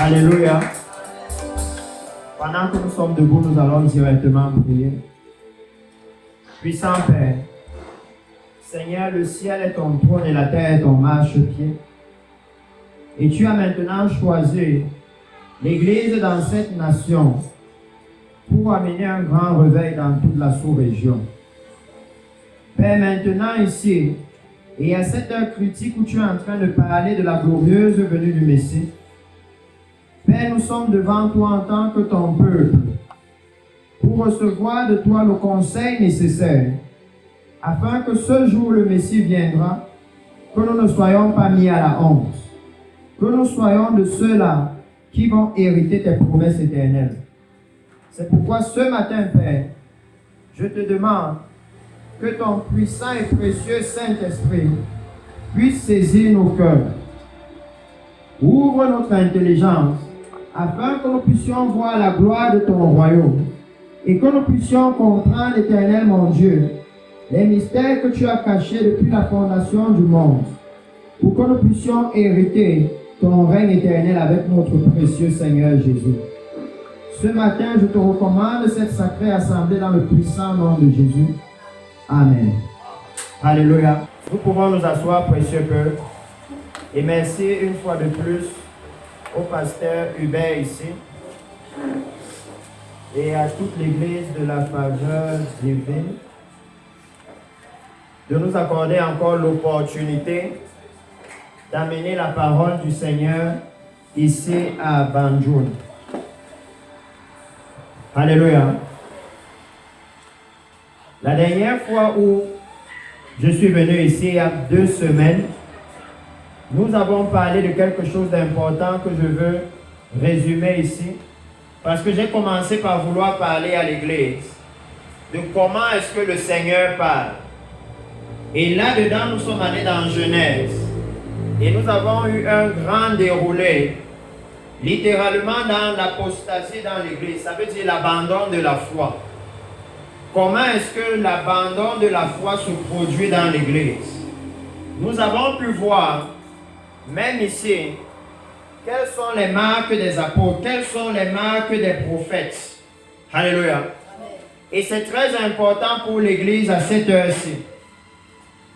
Alléluia. Pendant que nous sommes debout, nous allons directement prier. Puissant Père, Seigneur, le ciel est ton trône et la terre est ton marchepied. Et tu as maintenant choisi l'Église dans cette nation pour amener un grand réveil dans toute la sous-région. Père, maintenant ici, et à cette heure critique où tu es en train de parler de la glorieuse venue du Messie, Père, nous sommes devant toi en tant que ton peuple pour recevoir de toi le conseil nécessaire afin que ce jour le Messie viendra, que nous ne soyons pas mis à la honte, que nous soyons de ceux-là qui vont hériter tes promesses éternelles. C'est pourquoi ce matin, Père, je te demande que ton puissant et précieux Saint-Esprit puisse saisir nos cœurs. Ouvre notre intelligence afin que nous puissions voir la gloire de ton royaume et que nous puissions comprendre, Éternel mon Dieu, les mystères que tu as cachés depuis la fondation du monde, pour que nous puissions hériter ton règne éternel avec notre précieux Seigneur Jésus. Ce matin, je te recommande cette sacrée assemblée dans le puissant nom de Jésus. Amen. Alléluia. Nous pouvons nous asseoir, précieux peuple. Et merci une fois de plus au pasteur Hubert ici et à toute l'église de la faveur divine de nous accorder encore l'opportunité d'amener la parole du Seigneur ici à Banjul. Alléluia. La dernière fois où je suis venu ici, il y a 2 semaines, nous avons parlé de quelque chose d'important que je veux résumer ici, parce que j'ai commencé par vouloir parler à l'église de comment est-ce que le Seigneur parle. Et là-dedans, nous sommes allés dans Genèse, et nous avons eu un grand déroulé, littéralement dans l'apostasie dans l'église, ça veut dire l'abandon de la foi. Comment est-ce que l'abandon de la foi se produit dans l'église? Nous avons pu voir, même ici, quelles sont les marques des apôtres, quelles sont les marques des prophètes. Alléluia. Et c'est très important pour l'église à cette heure-ci.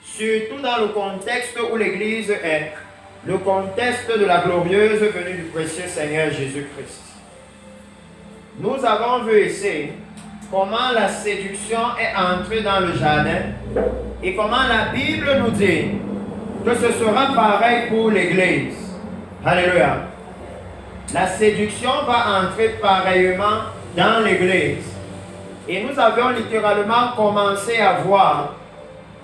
Surtout dans le contexte où l'église est, le contexte de la glorieuse venue du précieux Seigneur Jésus-Christ. Nous avons vu ici comment la séduction est entrée dans le jardin et comment la Bible nous dit que ce sera pareil pour l'église. Alléluia. La séduction va entrer pareillement dans l'église. Et nous avons littéralement commencé à voir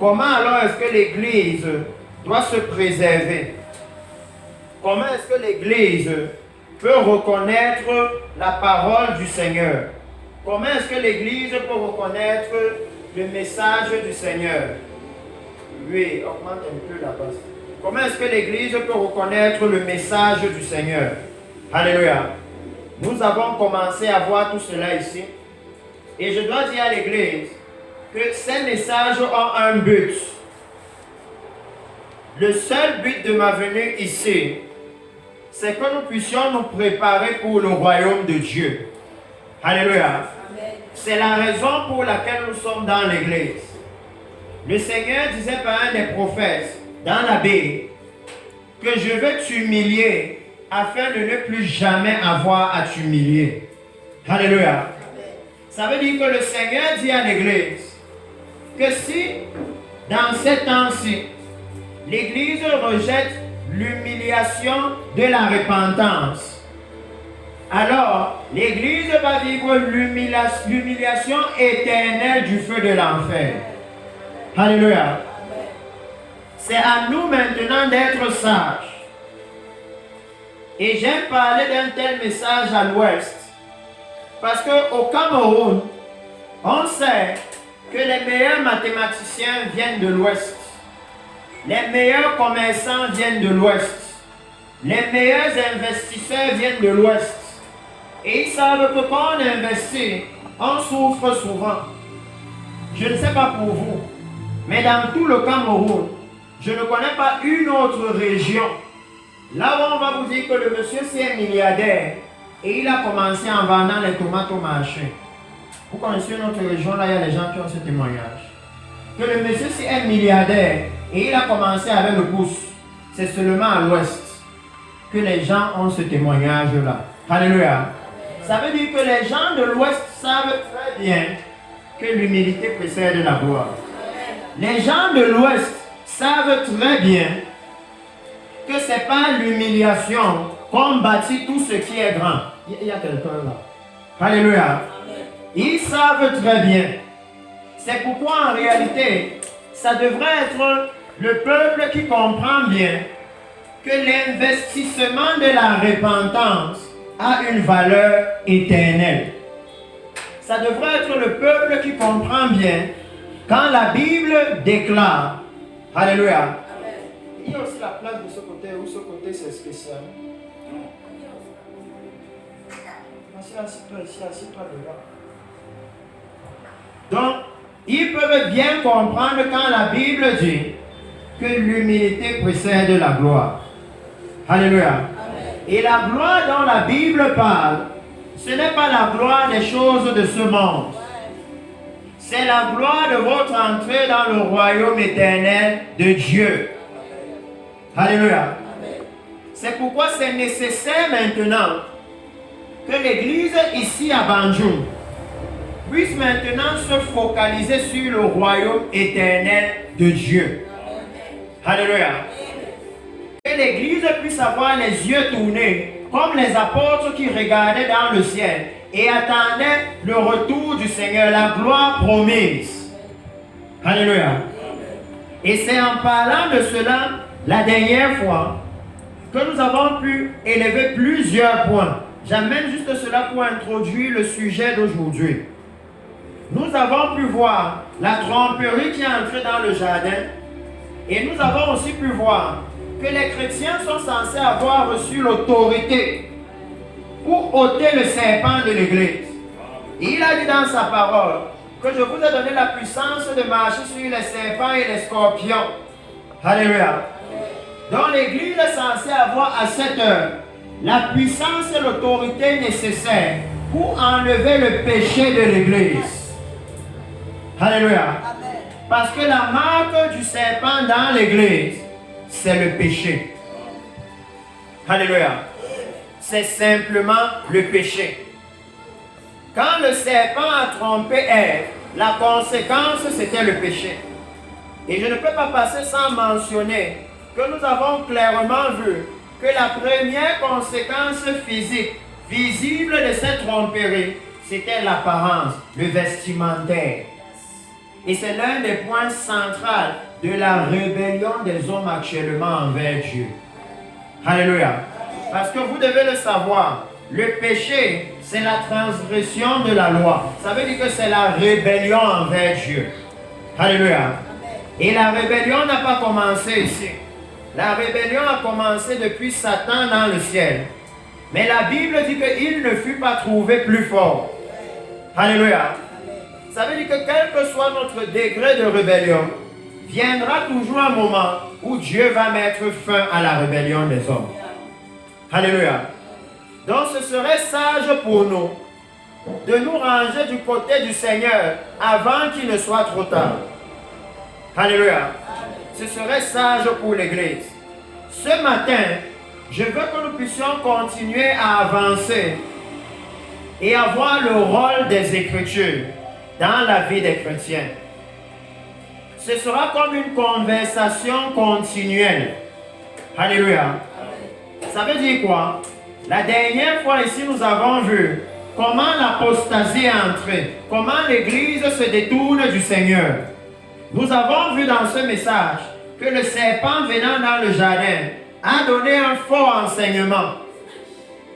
comment alors est-ce que l'église doit se préserver. Comment est-ce que l'église peut reconnaître la parole du Seigneur. Comment est-ce que l'église peut reconnaître le message du Seigneur? Oui, augmente un peu la basse. Comment est-ce que l'église peut reconnaître le message du Seigneur? Alléluia. Nous avons commencé à voir tout cela ici. Et je dois dire à l'église que ces messages ont un but. Le seul but de ma venue ici, c'est que nous puissions nous préparer pour le royaume de Dieu. Alléluia. C'est la raison pour laquelle nous sommes dans l'église. Le Seigneur disait par un des prophètes dans la Bible que je veux t'humilier afin de ne plus jamais avoir à t'humilier. Alléluia. Ça veut dire que le Seigneur dit à l'église que si dans ces temps-ci l'église rejette l'humiliation de la repentance, alors l'église va vivre l'humiliation éternelle du feu de l'enfer. Alléluia. C'est à nous maintenant d'être sages. Et j'aime parler d'un tel message à l'ouest. Parce qu'au Cameroun, on sait que les meilleurs mathématiciens viennent de l'ouest. Les meilleurs commerçants viennent de l'ouest. Les meilleurs investisseurs viennent de l'ouest. Et ils savent que quand on investit, on souffre souvent. Je ne sais pas pour vous, mais dans tout le Cameroun, je ne connais pas une autre région Là où on va vous dire que le monsieur c'est un milliardaire et il a commencé en vendant les tomates au marché. Vous connaissez notre région, là il y a des gens qui ont ce témoignage. Que le monsieur c'est un milliardaire et il a commencé avec le pouce. C'est seulement à l'ouest que les gens ont ce témoignage-là. Alléluia. Ça veut dire que les gens de l'ouest savent très bien que l'humilité précède la gloire. Les gens de l'ouest savent très bien que ce n'est pas l'humiliation qu'on bâtit tout ce qui est grand. Il y a quelqu'un là. Alléluia. Ils savent très bien. C'est pourquoi en réalité, ça devrait être le peuple qui comprend bien que l'investissement de la repentance a une valeur éternelle. Ça devrait être le peuple qui comprend bien quand la Bible déclare. Alléluia. Il y a aussi la place de ce côté, ou ce côté c'est spécial. Assis-toi ici, assis-toi devant. Donc, ils peuvent bien comprendre quand la Bible dit que l'humilité précède la gloire. Alléluia. Amen. Et la gloire dont la Bible parle, ce n'est pas la gloire des choses de ce monde. C'est la gloire de votre entrée dans le royaume éternel de Dieu. Alléluia. C'est pourquoi c'est nécessaire maintenant que l'Église ici à Banjul puisse maintenant se focaliser sur le royaume éternel de Dieu. Alléluia. Que l'Église puisse avoir les yeux tournés comme les apôtres qui regardaient dans le ciel et attendaient le retour du Seigneur, la gloire promise. Alléluia. Et c'est en parlant de cela la dernière fois que nous avons pu élever plusieurs points. J'amène juste cela pour introduire le sujet d'aujourd'hui. Nous avons pu voir la tromperie qui est entrée dans le jardin et nous avons aussi pu voir que les chrétiens sont censés avoir reçu l'autorité pour ôter le serpent de l'Église. Il a dit dans sa parole que je vous ai donné la puissance de marcher sur les serpents et les scorpions. Alléluia. Donc l'Église est censée avoir à cette heure la puissance et l'autorité nécessaires pour enlever le péché de l'Église. Alléluia. Parce que la marque du serpent dans l'Église, c'est le péché. Alléluia. C'est simplement le péché. Quand le serpent a trompé Ève, la conséquence c'était le péché. Et je ne peux pas passer sans mentionner que nous avons clairement vu que la première conséquence physique visible de cette tromperie, c'était l'apparence, le vestimentaire. Et c'est l'un des points centraux de la rébellion des hommes actuellement envers Dieu. Alléluia. Parce que vous devez le savoir, le péché, c'est la transgression de la loi. Ça veut dire que c'est la rébellion envers Dieu. Alléluia. Et la rébellion n'a pas commencé ici. La rébellion a commencé depuis Satan dans le ciel. Mais la Bible dit qu'il ne fut pas trouvé plus fort. Alléluia. Ça veut dire que quel que soit notre degré de rébellion, viendra toujours un moment où Dieu va mettre fin à la rébellion des hommes. Alléluia. Donc ce serait sage pour nous de nous ranger du côté du Seigneur avant qu'il ne soit trop tard. Alléluia. Ce serait sage pour l'Église. Ce matin, je veux que nous puissions continuer à avancer et avoir le rôle des Écritures dans la vie des chrétiens. Ce sera comme une conversation continuelle. Alléluia. Ça veut dire quoi? La dernière fois ici, nous avons vu comment l'apostasie est entrée, comment l'Église se détourne du Seigneur. Nous avons vu dans ce message que le serpent venant dans le jardin a donné un faux enseignement.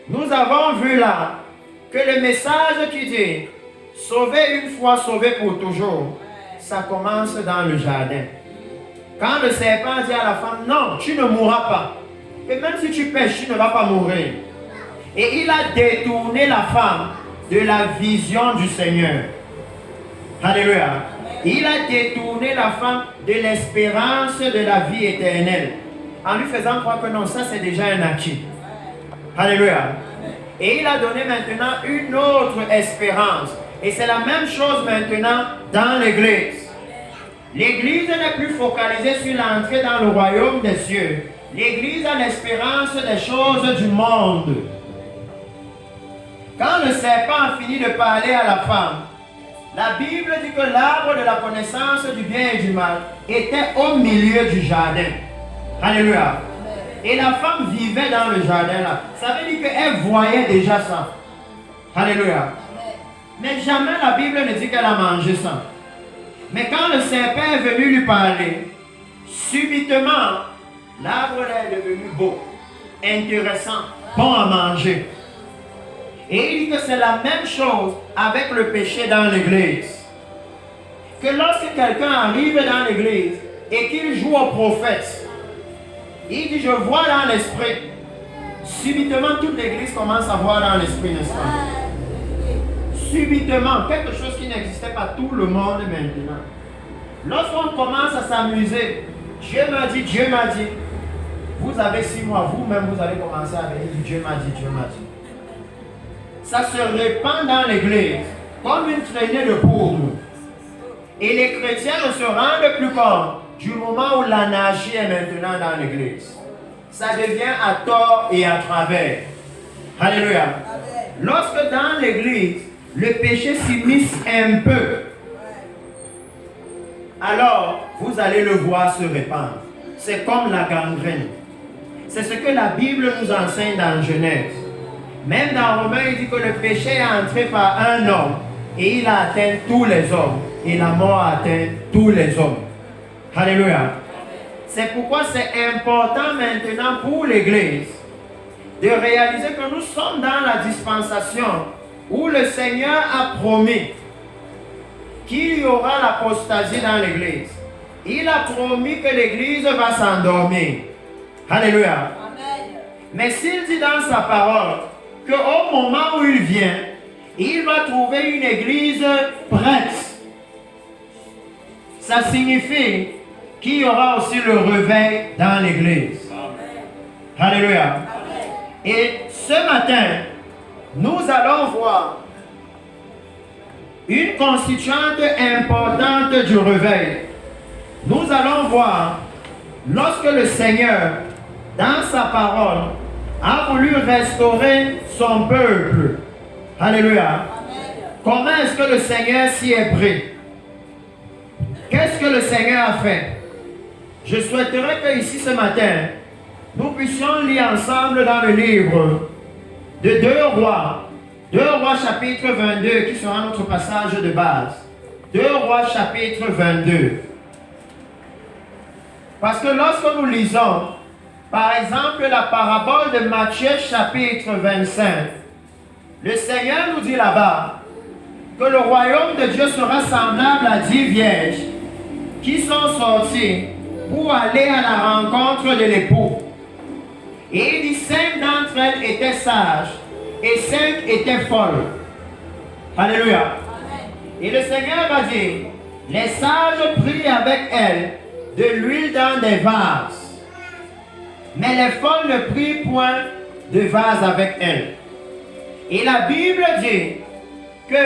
Nous avons vu là que le message qui dit « Sauvé une fois, sauvé pour toujours », ça commence dans le jardin. Quand le serpent dit à la femme « Non, tu ne mourras pas. Et même si tu pêches, tu ne vas pas mourir. » Et il a détourné la femme de la vision du Seigneur. Alléluia. Il a détourné la femme de l'espérance de la vie éternelle. en lui faisant croire que non, ça c'est déjà un acquis. Alléluia. Et il a donné maintenant une autre espérance. Et c'est la même chose maintenant dans l'Église. L'Église n'est plus focalisée sur l'entrée dans le royaume des cieux. L'Église a l'espérance des choses du monde. Quand le serpent a fini de parler à la femme, la Bible dit que l'arbre de la connaissance du bien et du mal était au milieu du jardin. Alléluia. Et la femme vivait dans le jardin là. Ça veut dire qu'elle voyait déjà ça. Alléluia. Mais jamais la Bible ne dit qu'elle a mangé ça. Mais quand le serpent est venu lui parler, subitement, l'arbre est devenu beau, intéressant, bon à manger. Et il dit que c'est la même chose avec le péché dans l'église. Que lorsque quelqu'un arrive dans l'église et qu'il joue au prophète, il dit, je vois dans l'esprit. Subitement, toute l'église commence à voir dans l'esprit, n'est-ce pas? Subitement, quelque chose qui n'existait pas tout le monde maintenant. Lorsqu'on commence à s'amuser, Dieu m'a dit, vous avez 6 mois, vous-même vous allez commencer à venir, Dieu m'a dit. Ça se répand dans l'église comme une traînée de poudre. Et les chrétiens ne se rendent plus compte du moment où l'anarchie est maintenant dans l'église. Ça devient à tort et à travers. Alléluia. Lorsque dans l'église, le péché s'immisce un peu, alors vous allez le voir se répandre. C'est comme la gangrène. C'est ce que la Bible nous enseigne dans Genèse. Même dans Romains, il dit que le péché est entré par un homme et il a atteint tous les hommes. Et la mort a atteint tous les hommes. Alléluia. C'est pourquoi c'est important maintenant pour l'Église de réaliser que nous sommes dans la dispensation où le Seigneur a promis qu'il y aura l'apostasie dans l'Église. Il a promis que l'Église va s'endormir. Alléluia. Amen. Mais s'il dit dans sa parole qu'au moment où il vient, il va trouver une Église prête, ça signifie qu'il y aura aussi le réveil dans l'Église. Alléluia. Amen. Et ce matin, nous allons voir une constituante importante du réveil. Nous allons voir lorsque le Seigneur, dans sa parole, a voulu restaurer son peuple. Alléluia. Amen. Comment est-ce que le Seigneur s'y est pris? Qu'est-ce que le Seigneur a fait? Je souhaiterais que ici ce matin, nous puissions lire ensemble dans le livre de 2 Rois. 2 Rois chapitre 22 qui sera notre passage de base. 2 Rois chapitre 22. Parce que lorsque nous lisons, par exemple, la parabole de Matthieu chapitre 25, le Seigneur nous dit là-bas que le royaume de Dieu sera semblable à 10 vierges qui sont sorties pour aller à la rencontre de l'époux. Et il dit 5 d'entre elles étaient sages et 5 étaient folles. Alléluia. Amen. Et le Seigneur va dire, les sages prient avec elles de l'huile dans des vases, mais les folles ne prient point de vase avec elles. Et la Bible dit que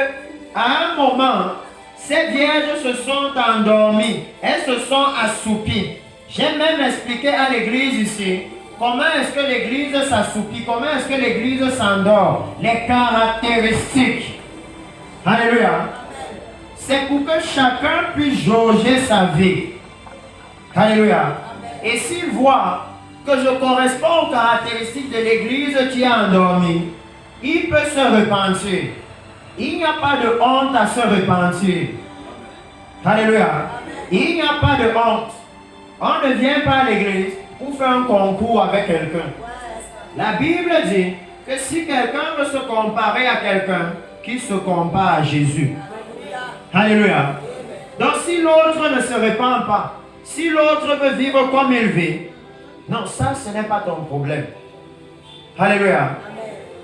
à un moment, ces vierges se sont endormies, elles se sont assoupies. J'ai même expliqué à l'église ici comment est-ce que l'église s'assoupit, comment est-ce que l'église s'endort, les caractéristiques. Alléluia. C'est pour que chacun puisse jauger sa vie. Alléluia. Et s'il voit que je corresponds aux caractéristiques de l'église qui est endormie, il peut se repentir. Il n'y a pas de honte à se repentir. Alléluia. Il n'y a pas de honte. On ne vient pas à l'église pour faire un concours avec quelqu'un. La Bible dit que si quelqu'un veut se comparer à quelqu'un, qu'il se compare à Jésus. Alléluia. Donc si l'autre ne se répand pas, si l'autre veut vivre comme il vit, non, ça ce n'est pas ton problème. Alléluia.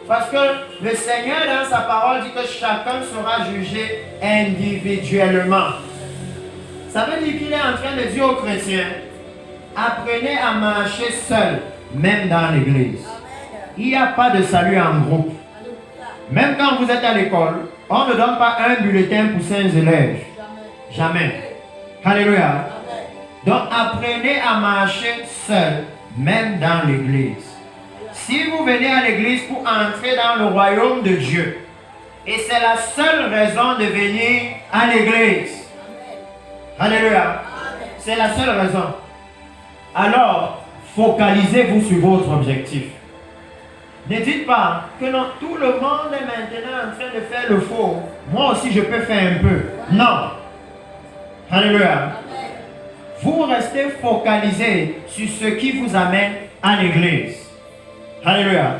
Parce que le Seigneur dans sa parole dit que chacun sera jugé individuellement. Ça veut dire qu'il est en train de dire aux chrétiens apprenez à marcher seul, même dans l'église. Il n'y a pas de salut en groupe. Même quand vous êtes à l'école, on ne donne pas un bulletin pour 5 élèves. Jamais. Alléluia. Donc apprenez à marcher seul, même dans l'église. Si vous venez à l'église pour entrer dans le royaume de Dieu, et c'est la seule raison de venir à l'église. Alléluia. C'est la seule raison. Alors, focalisez-vous sur votre objectif. Ne dites pas que non, tout le monde est maintenant en train de faire le faux. Moi aussi, je peux faire un peu. Non. Alléluia. Vous restez focalisé sur ce qui vous amène à l'église. Alléluia.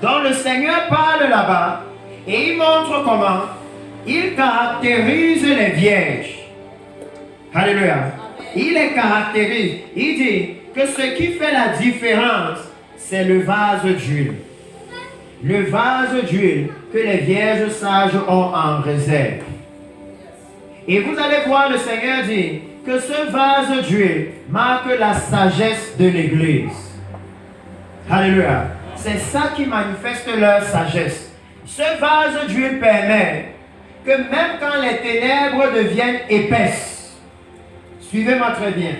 Donc le Seigneur parle là-bas et il montre comment il caractérise les vierges. Alléluia. Il les caractérise. Il dit que ce qui fait la différence, c'est le vase d'huile. Le vase d'huile que les vierges sages ont en réserve. Et vous allez voir le Seigneur dire que ce vase d'huile marque la sagesse de l'Église. Alléluia. C'est ça qui manifeste leur sagesse. Ce vase d'huile permet que même quand les ténèbres deviennent épaisses, suivez-moi très bien,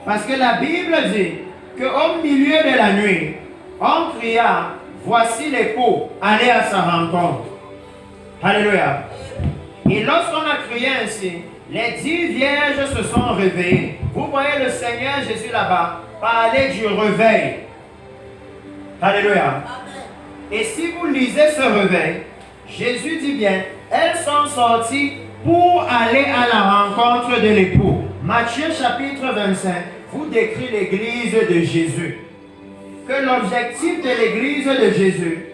parce que la Bible dit qu'au milieu de la nuit, on cria, voici l'époux, allez à sa rencontre. Alléluia. Et lorsqu'on a crié ainsi, les 10 vierges se sont réveillées. Vous voyez le Seigneur Jésus là-bas parler du réveil. Alléluia. Et si vous lisez ce réveil, Jésus dit bien, elles sont sorties pour aller à la rencontre de l'époux. Matthieu chapitre 25 vous décrit l'église de Jésus. Que l'objectif de l'église de Jésus,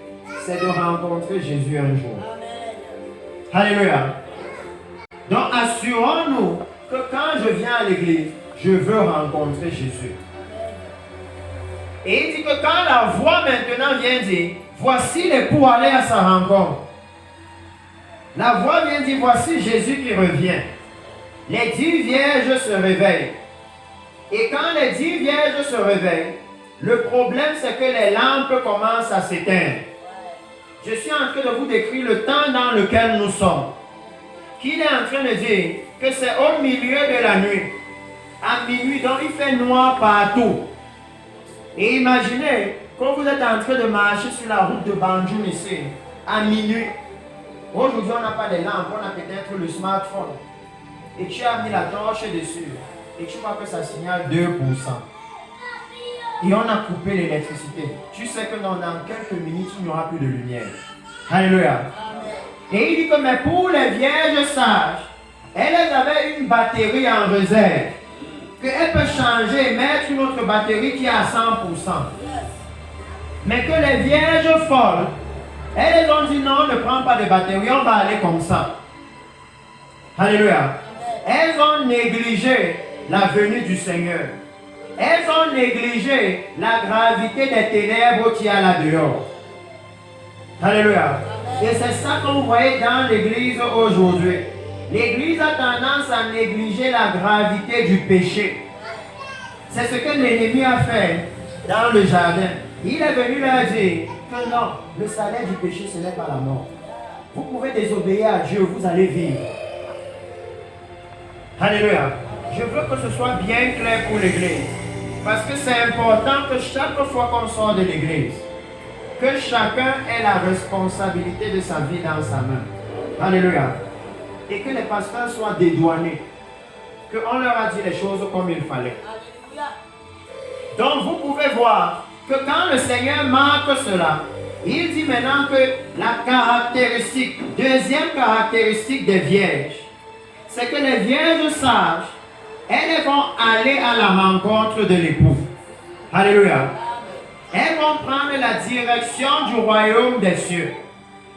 c'est de rencontrer Jésus un jour. Alléluia. Donc assurons-nous que quand je viens à l'église, je veux rencontrer Jésus. Et il dit que quand la voix maintenant vient dire, voici l'époux, aller à sa rencontre. La voix vient dire, voici Jésus qui revient. Les 10 vierges se réveillent. Et quand les 10 vierges se réveillent, le problème c'est que les lampes commencent à s'éteindre. Je suis en train de vous décrire le temps dans lequel nous sommes. Qu'il est en train de dire que c'est au milieu de la nuit, à minuit, donc il fait noir partout. Et imaginez, quand vous êtes en train de marcher sur la route de Banjul ici, à minuit, aujourd'hui on n'a pas de lampes, on a peut-être le smartphone. Et tu as mis la torche dessus, et tu vois que ça signale 2%. Et on a coupé l'électricité. Tu sais que dans quelques minutes, il n'y aura plus de lumière. Alléluia. Et il dit que mais pour les vierges sages, elles avaient une batterie en réserve. Qu'elles peuvent changer et mettre une autre batterie qui est à 100%. Mais que les vierges folles, elles ont dit non, ne prends pas de batterie, on va aller comme ça. Alléluia. Elles ont négligé la venue du Seigneur. Elles ont négligé la gravité des ténèbres qu'il y a là-dehors. Alléluia. Et c'est ça que vous voyez dans l'église aujourd'hui. L'église a tendance à négliger la gravité du péché. C'est ce que l'ennemi a fait dans le jardin. Il est venu leur dire que non, le salaire du péché, ce n'est pas la mort. Vous pouvez désobéir à Dieu, vous allez vivre. Alléluia. Je veux que ce soit bien clair pour l'église. Parce que c'est important que chaque fois qu'on sort de l'église, que chacun ait la responsabilité de sa vie dans sa main. Alléluia. Et que les pasteurs soient dédouanés. Qu'on leur a dit les choses comme il fallait. Alléluia. Donc vous pouvez voir que quand le Seigneur marque cela, il dit maintenant que la caractéristique, deuxième caractéristique des vierges, c'est que les vierges sages, elles vont aller à la rencontre de l'époux. Alléluia. Elles vont prendre la direction du royaume des cieux.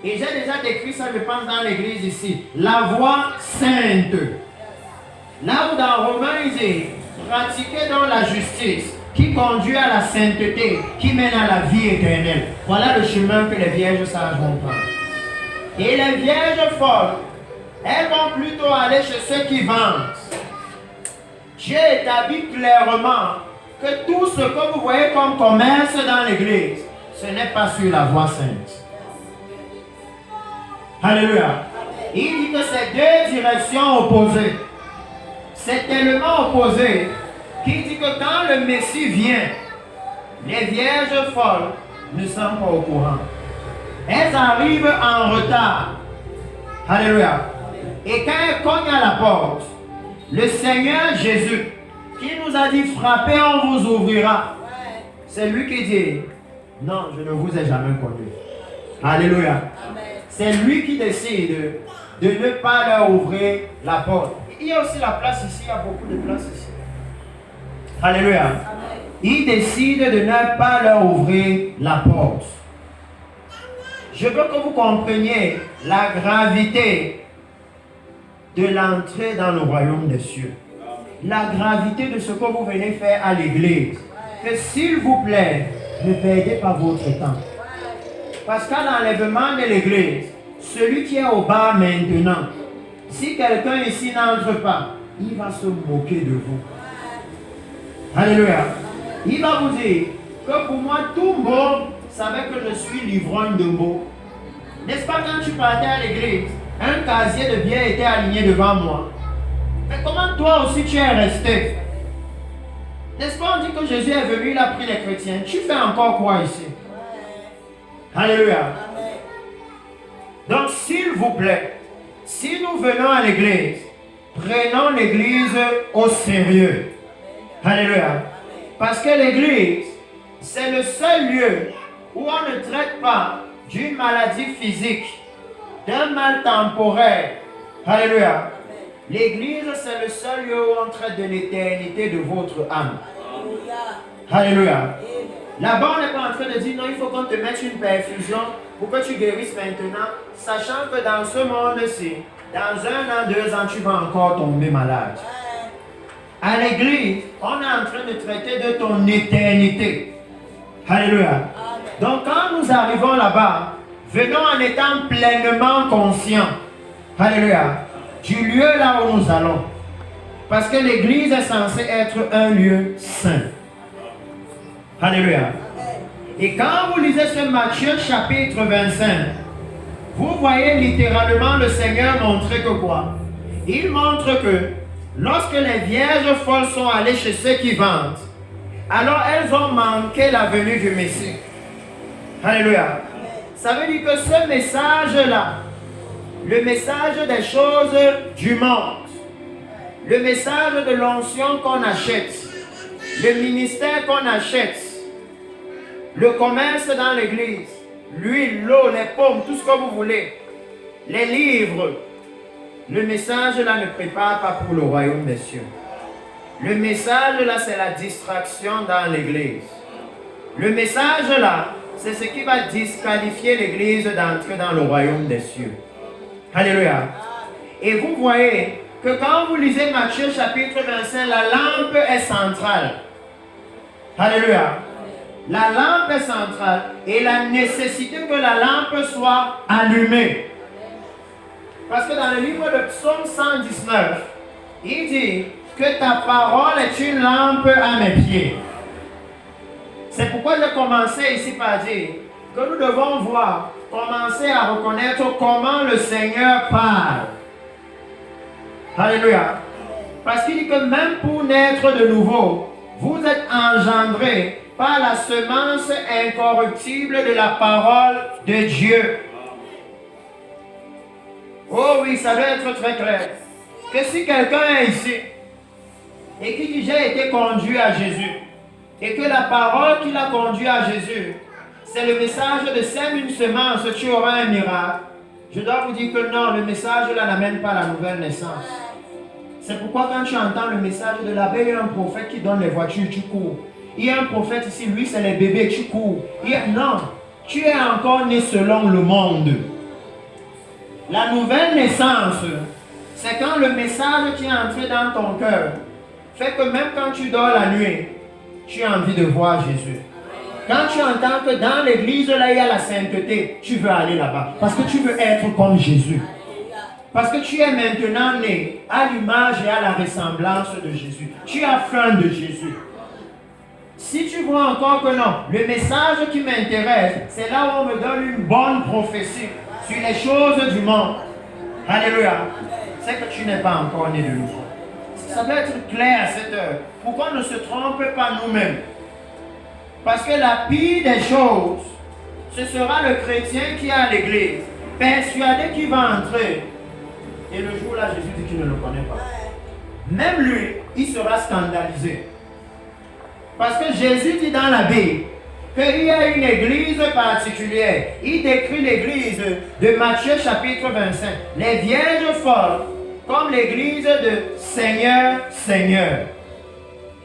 Et j'ai déjà décrit ça, je pense, dans l'église ici. La voie sainte. Là où dans Romains, il dit, pratiquez donc la justice qui conduit à la sainteté, qui mène à la vie éternelle. Voilà le chemin que les vierges sages vont prendre. Et les vierges folles, elles vont plutôt aller chez ceux qui vendent. Dieu établit clairement que tout ce que vous voyez comme commerce dans l'église, ce n'est pas sur la voie sainte. Alléluia. Il dit que c'est deux directions opposées. C'est tellement opposé qu'il dit que quand le Messie vient, les vierges folles ne sont pas au courant. Elles arrivent en retard. Alléluia. Et quand elles cognent à la porte, le Seigneur Jésus, qui nous a dit frappez, on vous ouvrira. C'est lui qui dit non, je ne vous ai jamais connu. Alléluia. C'est lui qui décide de ne pas leur ouvrir la porte. Il y a aussi la place ici, il y a beaucoup de place ici. Alléluia. Il décide de ne pas leur ouvrir la porte. Je veux que vous compreniez la gravité de l'entrée dans le royaume des cieux. La gravité de ce que vous venez faire à l'église. Que s'il vous plaît, ne perdez pas votre temps. Parce qu'à l'enlèvement de l'église, celui qui est au bar maintenant, si quelqu'un ici n'entre pas, il va se moquer de vous. Alléluia. Il va vous dire que pour moi, tout le monde savait que je suis l'ivrogne de mots. N'est-ce pas quand tu partais à l'église, un casier de bière était aligné devant moi. Mais comment toi aussi tu es resté? N'est-ce pas on dit que Jésus est venu, il a pris les chrétiens. Tu fais encore quoi ici? Alléluia. Donc s'il vous plaît, si nous venons à l'église, prenons l'église au sérieux. Alléluia. Parce que l'église, c'est le seul lieu où on ne traite pas d'une maladie physique, d'un mal temporaire. Alléluia. L'église, c'est le seul lieu où on traite de l'éternité de votre âme. Alléluia. Là-bas, on n'est pas en train de dire non, il faut qu'on te mette une perfusion pour que tu guérisses maintenant, sachant que dans ce monde-ci, dans 1 an, 2 ans, tu vas encore tomber malade. À l'église, on est en train de traiter de ton éternité. Alléluia. Donc quand nous arrivons là-bas, venons en étant pleinement conscients. Alléluia. Du lieu là où nous allons. Parce que l'église est censée être un lieu saint. Alléluia. Et quand vous lisez ce Matthieu chapitre 25, vous voyez littéralement le Seigneur montrer que quoi? Il montre que lorsque les vierges folles sont allées chez ceux qui vendent, alors elles ont manqué la venue du Messie. Alléluia. Ça veut dire que ce message-là, le message des choses du monde, le message de l'onction qu'on achète, le ministère qu'on achète, le commerce dans l'église, l'huile, l'eau, les pommes, tout ce que vous voulez, les livres, le message là ne prépare pas pour le royaume des cieux. Le message là, c'est la distraction dans l'église. Le message là, c'est ce qui va disqualifier l'église d'entrer dans le royaume des cieux. Alléluia. Et vous voyez que quand vous lisez Matthieu chapitre 25, la lampe est centrale. Alléluia. La lampe est centrale et la nécessité que la lampe soit allumée. Parce que dans le livre de Psaume 119, il dit que ta parole est une lampe à mes pieds. C'est pourquoi j'ai commencé ici par dire que nous devons voir, commencer à reconnaître comment le Seigneur parle. Alléluia. Parce qu'il dit que même pour naître de nouveau, vous êtes engendrés par la semence incorruptible de la parole de Dieu. Oh oui, ça doit être très clair. Que si quelqu'un est ici et qui dit j'ai été conduit à Jésus, et que la parole qui l'a conduit à Jésus, c'est le message de sème une semence, tu auras un miracle. Je dois vous dire que non, le message là n'amène pas la nouvelle naissance. C'est pourquoi quand tu entends le message de l'abbé, il y a un prophète qui donne les voitures, tu cours. Il y a un prophète ici, lui c'est les bébés, tu cours. Non, tu es encore né selon le monde. La nouvelle naissance, c'est quand le message qui est entré dans ton cœur fait que même quand tu dors la nuit, tu as envie de voir Jésus. Quand tu entends que dans l'église, là, il y a la sainteté, tu veux aller là-bas. Parce que tu veux être comme Jésus. Parce que tu es maintenant né à l'image et à la ressemblance de Jésus. Tu as faim de Jésus. Si tu vois encore que non, le message qui m'intéresse, c'est là où on me donne une bonne prophétie sur les choses du monde. Alléluia. C'est que tu n'es pas encore né de nouveau. Ça doit être clair à cette heure. Pourquoi ne se trompe pas nous-mêmes? Parce que la pire des choses, ce sera le chrétien qui est à l'église, persuadé qu'il va entrer. Et le jour là, Jésus dit qu'il ne le connaît pas. Même lui, il sera scandalisé. Parce que Jésus dit dans la Bible qu'il y a une église particulière. Il décrit l'église de Matthieu chapitre 25. Les vierges folles comme l'église de Seigneur, Seigneur.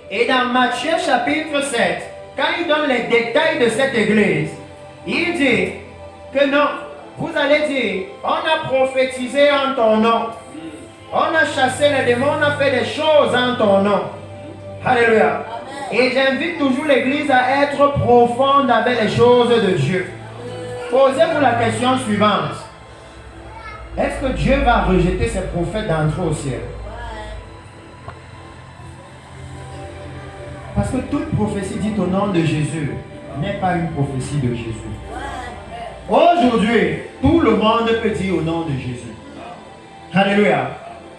Et dans Matthieu chapitre 7, quand il donne les détails de cette église, il dit que non, vous allez dire, on a prophétisé en ton nom. On a chassé les démons, on a fait des choses en ton nom. Alléluia. Et j'invite toujours l'église à être profonde avec les choses de Dieu. Posez-vous la question suivante. Est-ce que Dieu va rejeter ses prophètes d'entrer au ciel? Parce que toute prophétie dite au nom de Jésus n'est pas une prophétie de Jésus. Aujourd'hui, tout le monde peut dire au nom de Jésus. Alléluia.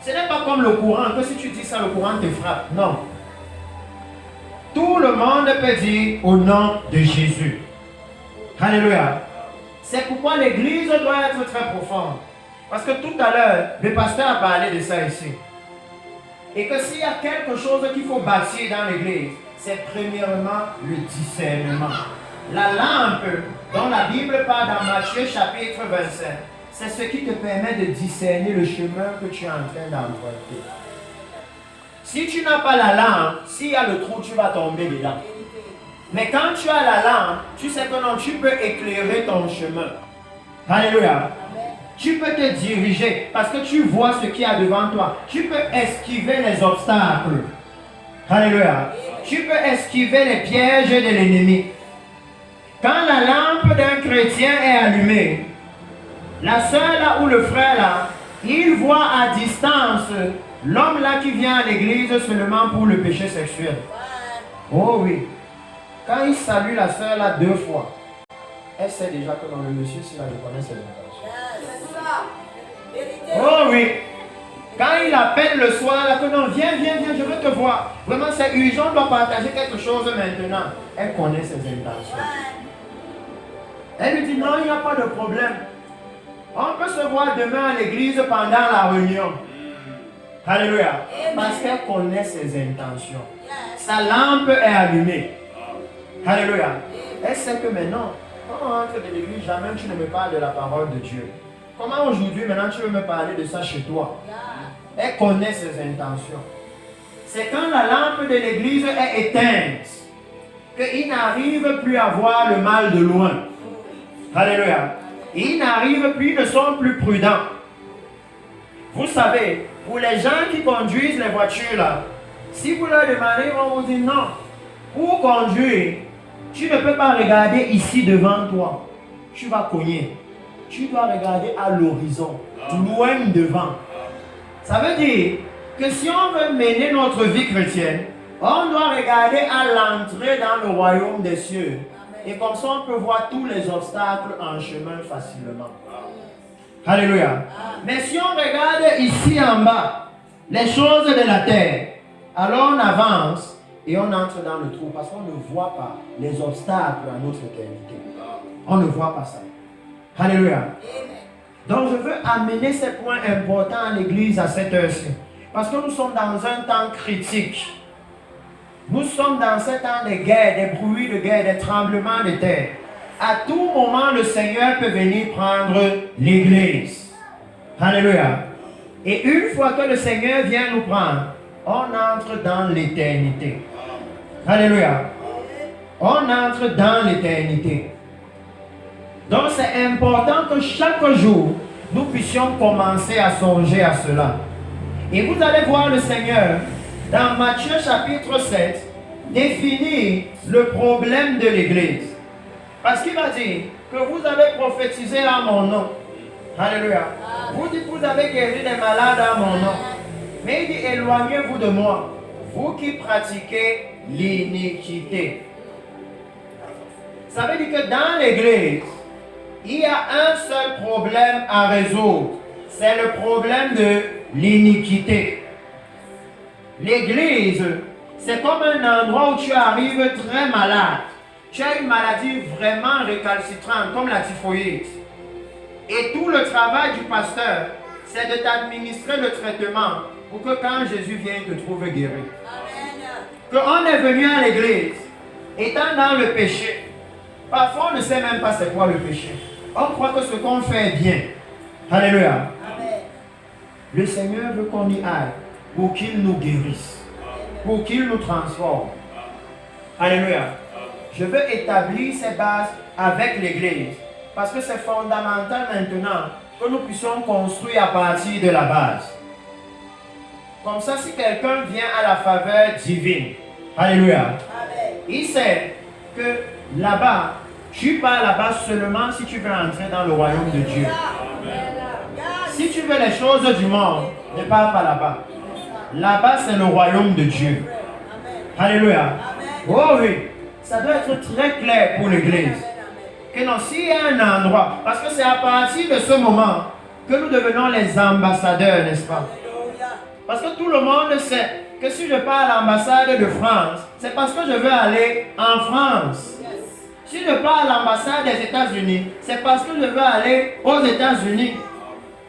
Ce n'est pas comme le courant, que si tu dis ça, le courant te frappe. Non. Tout le monde peut dire au nom de Jésus. Alléluia. C'est pourquoi l'église doit être très profonde. Parce que tout à l'heure, le pasteur a parlé de ça ici. Et que s'il y a quelque chose qu'il faut bâtir dans l'église, c'est premièrement le discernement. La lampe dont la Bible parle dans Matthieu chapitre 25, c'est ce qui te permet de discerner le chemin que tu es en train d'emprunter. Si tu n'as pas la lampe, s'il y a le trou, tu vas tomber dedans. Mais quand tu as la lampe, tu sais que non, tu peux éclairer ton chemin. Alléluia. Tu peux te diriger parce que tu vois ce qu'il y a devant toi. Tu peux esquiver les obstacles. Alléluia. Tu peux esquiver les pièges de l'ennemi. Quand la lampe d'un chrétien est allumée, la soeur là ou le frère là, il voit à distance l'homme là qui vient à l'église seulement pour le péché sexuel. Oh oui. Quand il salue la soeur là 2 fois, elle sait déjà que dans le monsieur, s'il la reconnaît, c'est l'intention. Oh oui. Quand il appelle le soir là, que non, viens, je veux te voir. Vraiment, c'est urgent, on doit partager quelque chose maintenant. Elle connaît ses intentions. Elle lui dit non, il n'y a pas de problème. On peut se voir demain à l'église pendant la réunion. Alléluia. Parce qu'elle connaît ses intentions. Sa lampe est allumée. Alléluia. Elle sait que maintenant, quand on entre de l'église, jamais tu ne me parles de la parole de Dieu. Comment aujourd'hui, maintenant, tu veux me parler de ça chez toi? Elle connaît ses intentions. C'est quand la lampe de l'église est éteinte qu'il n'arrive plus à voir le mal de loin. Alléluia. Ils n'arrivent plus, ils ne sont plus prudents. Vous savez, pour les gens qui conduisent les voitures là, si vous leur demandez, ils vont vous dire non. Pour conduire, tu ne peux pas regarder ici devant toi. Tu vas cogner. Tu dois regarder à l'horizon, loin devant. Ça veut dire que si on veut mener notre vie chrétienne, on doit regarder à l'entrée dans le royaume des cieux. Et comme ça, on peut voir tous les obstacles en chemin facilement. Alléluia. Mais si on regarde ici en bas, les choses de la terre, alors on avance et on entre dans le trou parce qu'on ne voit pas les obstacles à notre éternité. On ne voit pas ça. Alléluia. Donc je veux amener ces points importants à l'église à cette heure-ci. Parce que nous sommes dans un temps critique. Nous sommes dans ce temps de guerre, des bruits de guerre, des tremblements de terre. À tout moment, le Seigneur peut venir prendre l'église. Alléluia. Et une fois que le Seigneur vient nous prendre, on entre dans l'éternité. Alléluia. On entre dans l'éternité. Donc c'est important que chaque jour, nous puissions commencer à songer à cela. Et vous allez voir le Seigneur, dans Matthieu chapitre 7, définir le problème de l'église. Parce qu'il va dire que vous avez prophétisé en mon nom. Alléluia. Vous dites, vous avez guéri les malades à mon nom. Mais il dit, éloignez-vous de moi, vous qui pratiquez l'iniquité. Ça veut dire que dans l'église, il y a un seul problème à résoudre. C'est le problème de l'iniquité. L'église, c'est comme un endroit où tu arrives très malade. Tu as une maladie vraiment récalcitrante, comme la typhoïde. Et tout le travail du pasteur, c'est de t'administrer le traitement pour que quand Jésus vienne, te trouve guéri. Qu'on est venu à l'église, étant dans le péché. Parfois, on ne sait même pas c'est quoi le péché. On croit que ce qu'on fait est bien. Alléluia. Amen. Le Seigneur veut qu'on y aille pour qu'il nous guérisse, pour qu'il nous transforme. Alléluia. Je veux établir ces bases avec l'église parce que c'est fondamental maintenant que nous puissions construire à partir de la base. Comme ça, si quelqu'un vient à la faveur divine, alléluia, amen, il sait que là-bas, tu pars là-bas seulement si tu veux entrer dans le royaume de Dieu. Si tu veux les choses du monde, ne pars pas là-bas. Là-bas, c'est le royaume de Dieu. Alléluia. Oh oui, ça doit être très clair pour l'église. Que non, s'il y a un endroit, parce que c'est à partir de ce moment que nous devenons les ambassadeurs, n'est-ce pas? Parce que tout le monde sait que si je pars à l'ambassade de France, c'est parce que je veux aller en France. Si je pars à l'ambassade des États-Unis, c'est parce que je veux aller aux États-Unis.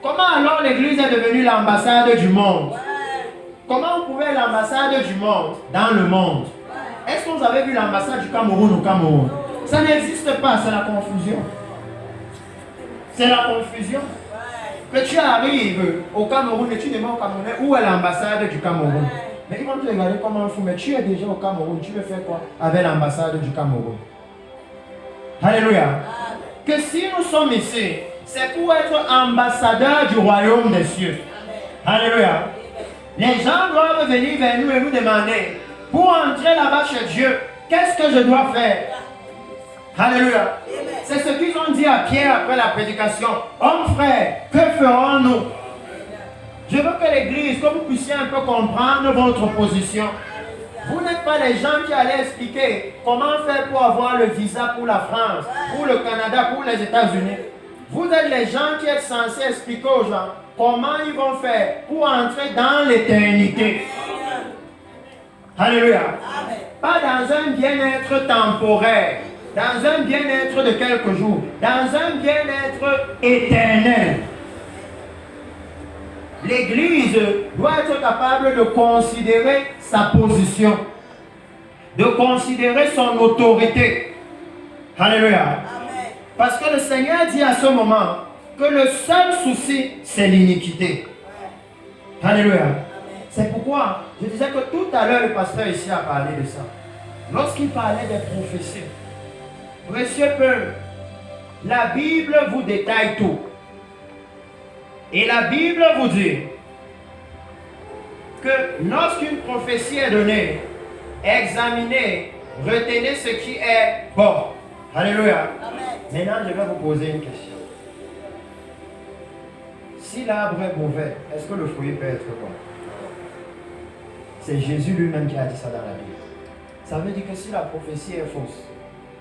Comment alors l'église est devenue l'ambassade du monde? Comment vous pouvez être l'ambassade du monde dans le monde? Est-ce que vous avez vu l'ambassade du Cameroun au Cameroun? Ça n'existe pas, c'est la confusion. C'est la confusion. Que tu arrives au Cameroun et tu demandes au Camerounais où est l'ambassade du Cameroun. Mais ils vont te regarder comme un fou, mais tu es déjà au Cameroun, tu veux faire quoi avec l'ambassade du Cameroun? Alléluia. Que si nous sommes ici, c'est pour être ambassadeurs du royaume des cieux. Alléluia. Les gens doivent venir vers nous et nous demander, pour entrer là-bas chez Dieu, qu'est-ce que je dois faire? Alléluia. C'est ce qu'ils ont dit à Pierre après la prédication. Homme frère, que ferons-nous? Je veux que l'église, que vous puissiez un peu comprendre votre position. Vous n'êtes pas les gens qui allaient expliquer comment faire pour avoir le visa pour la France, pour le Canada, pour les États-Unis. Vous êtes les gens qui êtes censés expliquer aux gens comment ils vont faire pour entrer dans l'éternité. Alléluia. Pas dans un bien-être temporaire, dans un bien-être de quelques jours, dans un bien-être éternel. L'Église doit être capable de considérer sa position, de considérer son autorité. Alléluia. Amen. Parce que le Seigneur dit à ce moment que le seul souci, c'est l'iniquité. Alléluia. Amen. C'est pourquoi je disais que tout à l'heure, le pasteur ici a parlé de ça. Lorsqu'il parlait des prophéties, précieux peuple, la Bible vous détaille tout. Et la Bible vous dit que lorsqu'une prophétie est donnée, examinez, retenez ce qui est bon. Alléluia. Amen. Maintenant, je vais vous poser une question. Si l'arbre est mauvais, est-ce que le fruit peut être bon? C'est Jésus lui-même qui a dit ça dans la Bible. Ça veut dire que si la prophétie est fausse,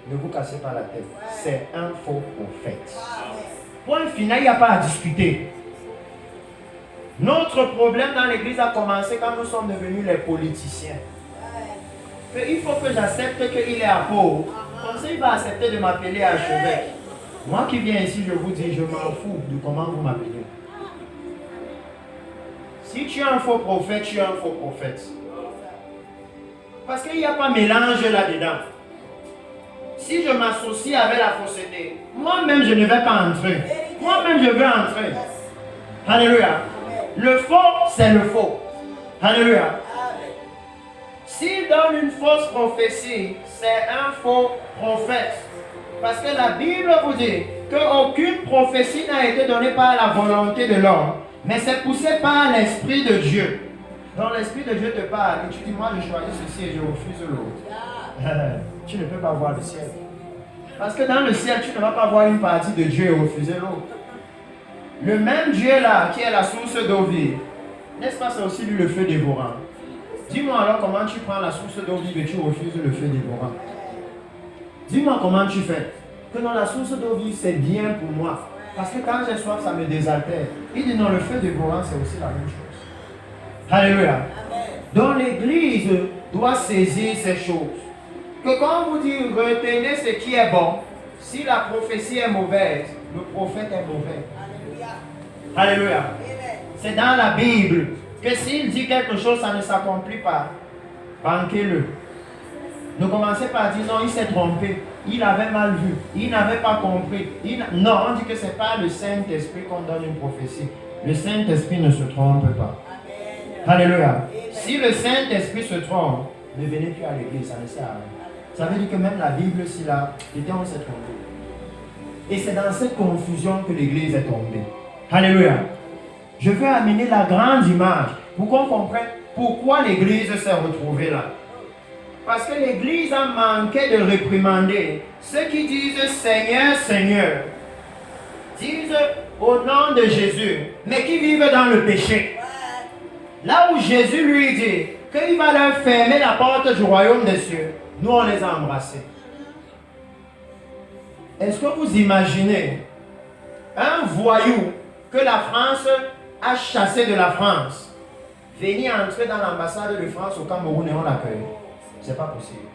ne vous cassez pas la tête. C'est un faux prophète. Point final, il n'y a pas à discuter. Notre problème dans l'église a commencé quand nous sommes devenus les politiciens. Il faut que j'accepte qu'il est apôtre. Comme ça, il va accepter de m'appeler archevêque. Moi qui viens ici, je vous dis, je m'en fous de comment vous m'appelez. Si tu es un faux prophète, tu es un faux prophète. Parce qu'il n'y a pas mélange là-dedans. Si je m'associe avec la fausseté, moi-même je ne vais pas entrer. Moi-même je veux entrer. Alléluia. Le faux, c'est le faux. Alléluia. S'il donne une fausse prophétie, c'est un faux prophète. Parce que la Bible vous dit qu'aucune prophétie n'a été donnée par la volonté de l'homme, mais c'est poussé par l'Esprit de Dieu. Donc l'Esprit de Dieu te parle et tu dis, moi je choisis ceci et je refuse l'autre. Tu ne peux pas voir le ciel. Parce que dans le ciel, tu ne vas pas voir une partie de Dieu et refuser l'autre. Le même Dieu là, qui est la source d'eau vive, n'est-ce pas, c'est aussi lui le feu dévorant? Dis-moi alors comment tu prends la source d'eau vive et tu refuses le feu dévorant. Dis-moi comment tu fais. Que non, la source d'eau vive c'est bien pour moi. Parce que quand j'ai soif, ça me désaltère. Il dit non, le feu dévorant c'est aussi la même chose. Alléluia. Donc l'église doit saisir ces choses. Que quand vous dites retenez ce qui est bon, si la prophétie est mauvaise, le prophète est mauvais. Alléluia. C'est dans la Bible que s'il dit quelque chose, ça ne s'accomplit pas. Banquez-le. Ne commencez pas à dire non, il s'est trompé, il avait mal vu, il n'avait pas compris. Non, on dit que ce n'est pas le Saint-Esprit qu'on donne une prophétie. Le Saint-Esprit ne se trompe pas. Alléluia. Si le Saint-Esprit se trompe, ne venez plus à l'église, ça ne sert à rien. Ça veut dire que même la Bible, si là, on s'est trompé. Et c'est dans cette confusion que l'église est tombée. Alléluia. Je veux amener la grande image pour qu'on comprenne pourquoi l'église s'est retrouvée là. Parce que l'église a manqué de réprimander ceux qui disent Seigneur, Seigneur, disent au nom de Jésus, mais qui vivent dans le péché. Là où Jésus lui dit qu'il va leur fermer la porte du royaume des cieux, nous on les a embrassés. Est-ce que vous imaginez un voyou que la France a chassé de la France venir entrer dans l'ambassade de France au Cameroun et on l'accueille? C'est pas possible.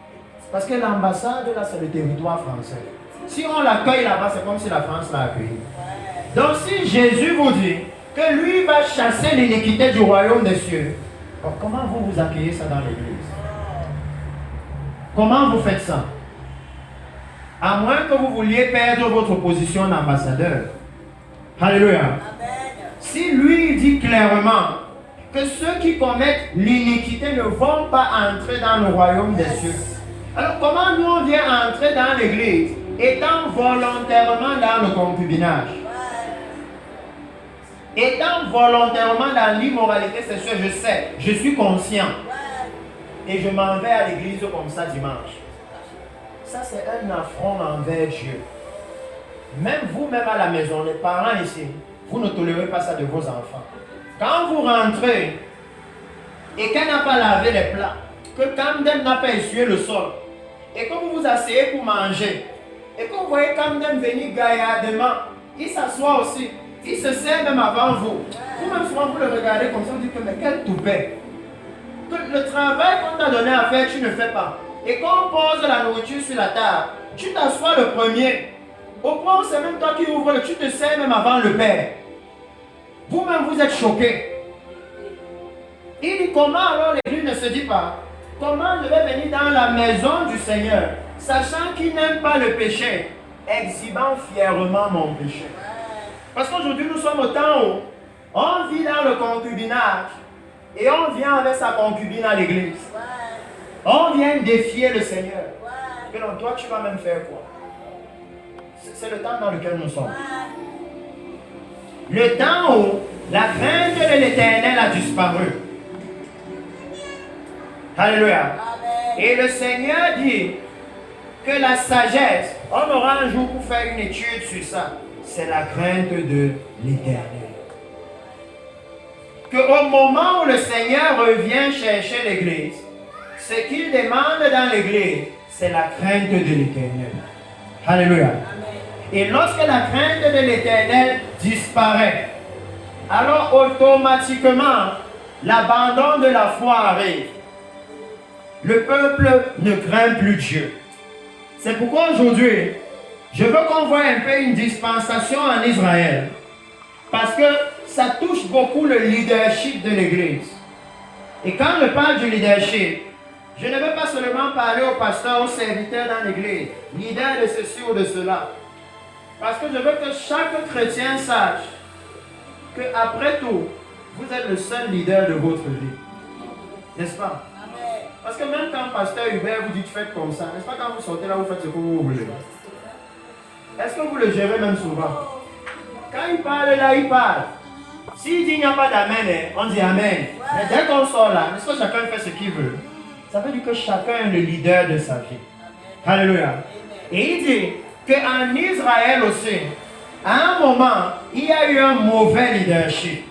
Parce que l'ambassade là c'est le territoire français. Si on l'accueille là-bas, c'est comme si la France l'a accueilli. Donc si Jésus vous dit que lui va chasser l'iniquité du royaume des cieux, alors comment vous accueillez ça dans l'église? Comment vous faites ça? À moins que vous vouliez perdre votre position d'ambassadeur. Alléluia. Amen. Si lui dit clairement que ceux qui commettent l'iniquité ne vont pas entrer dans le royaume des cieux, alors comment nous on vient entrer dans l'église étant volontairement dans le concubinage? Étant volontairement dans l'immoralité sexuelle, je sais, je suis conscient. Et je m'en vais à l'église comme ça dimanche. Ça, c'est un affront envers Dieu. Même vous-même à la maison, les parents ici, vous ne tolérez pas ça de vos enfants. Quand vous rentrez et qu'elle n'a pas lavé les plats, que Camden n'a pas essuyé le sol, et que vous vous asseyez pour manger, et que vous voyez Camden venir gaillardement, il s'assoit aussi, il se sert même avant vous. Vous-même souvent vous le regardez comme ça, vous dites que mais quel toupet. Que le travail qu'on t'a donné à faire, tu ne fais pas. Et quand on pose la nourriture sur la table, tu t'assois le premier. Au point où c'est même toi qui ouvres, tu te sers même avant le Père. Vous-même, vous êtes choqués. Il dit comment alors l'Église ne se dit pas comment je vais venir dans la maison du Seigneur, sachant qu'il n'aime pas le péché, exhibant fièrement mon péché. Parce qu'aujourd'hui, nous sommes au temps où on vit dans le concubinage et on vient avec sa concubine à l'église. On vient défier le Seigneur. Que non, toi, tu vas même faire quoi? C'est le temps dans lequel nous sommes. Le temps où la crainte de l'Éternel a disparu. Alléluia. Et le Seigneur dit que la sagesse, on aura un jour pour faire une étude sur ça. C'est la crainte de l'Éternel. Qu'au moment où le Seigneur revient chercher l'église, ce qu'il demande dans l'église, c'est la crainte de l'Éternel. Alléluia. Amen. Et lorsque la crainte de l'Éternel disparaît, alors automatiquement, l'abandon de la foi arrive. Le peuple ne craint plus Dieu. C'est pourquoi aujourd'hui, je veux qu'on voit un peu une dispensation en Israël. Parce que ça touche beaucoup le leadership de l'église. Et quand je parle du leadership, je ne veux pas seulement parler aux pasteurs, aux serviteurs dans l'église, leader de ceci ou de cela. Parce que je veux que chaque chrétien sache qu'après tout, vous êtes le seul leader de votre vie. N'est-ce pas? Parce que même quand pasteur Hubert vous dit faites comme ça, n'est-ce pas quand vous sortez là, vous faites ce que vous voulez? Est-ce que vous le gérez même souvent? Quand il parle là, il parle. S'il dit il n'y a pas d'amen, on dit amen. Mais dès qu'on sort là, est-ce que chacun fait ce qu'il veut? Ça veut dire que chacun est le leader de sa vie. Alléluia. Et il dit qu'en Israël aussi, à un moment, il y a eu un mauvais leadership.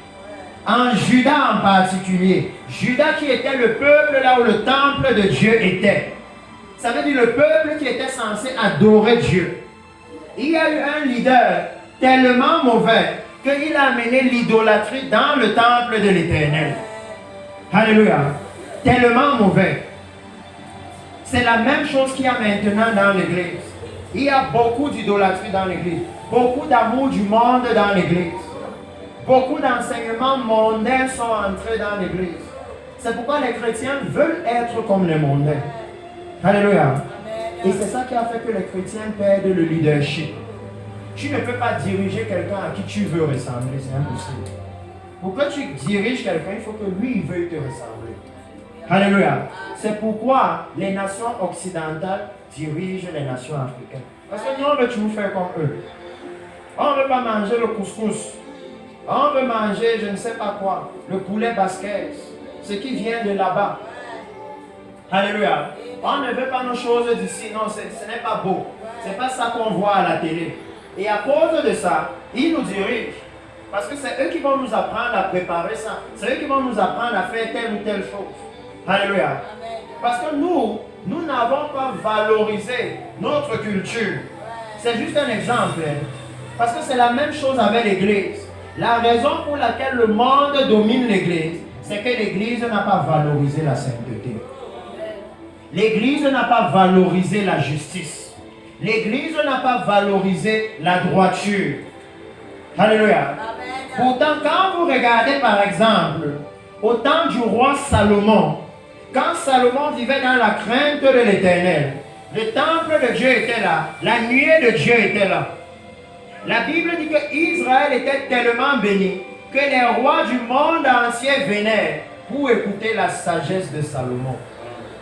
En Juda en particulier. Juda qui était le peuple là où le temple de Dieu était. Ça veut dire le peuple qui était censé adorer Dieu. Il y a eu un leader tellement mauvais qu'il a amené l'idolâtrie dans le temple de l'Éternel. Alléluia. Tellement mauvais. C'est la même chose qu'il y a maintenant dans l'Église. Il y a beaucoup d'idolâtrie dans l'Église. Beaucoup d'amour du monde dans l'Église. Beaucoup d'enseignements mondains sont entrés dans l'Église. C'est pourquoi les chrétiens veulent être comme les mondains. Alléluia. Et c'est ça qui a fait que les chrétiens perdent le leadership. Tu ne peux pas diriger quelqu'un à qui tu veux ressembler, c'est impossible. Pour que tu diriges quelqu'un, il faut que lui il veuille te ressembler. Alléluia. C'est pourquoi les nations occidentales dirigent les nations africaines. Parce que nous, on veut toujours faire comme eux. On ne veut pas manger le couscous. On veut manger je ne sais pas quoi. Le poulet basquez. Ce qui vient de là-bas. Alléluia. On ne veut pas nos choses d'ici. Non, ce n'est pas beau. Ce n'est pas ça qu'on voit à la télé. Et à cause de ça, ils nous dirigent. Parce que c'est eux qui vont nous apprendre à préparer ça. C'est eux qui vont nous apprendre à faire telle ou telle chose. Alléluia. Parce que nous n'avons pas valorisé notre culture. C'est juste un exemple. Parce que c'est la même chose avec l'Église. La raison pour laquelle le monde domine l'Église, c'est que l'Église n'a pas valorisé la sainteté. L'Église n'a pas valorisé la justice. L'Église n'a pas valorisé la droiture. Alléluia. Pourtant, quand vous regardez par exemple au temps du roi Salomon, quand Salomon vivait dans la crainte de l'Éternel, le temple de Dieu était là, la nuée de Dieu était là. La Bible dit que Israël était tellement béni que les rois du monde entier venaient pour écouter la sagesse de Salomon.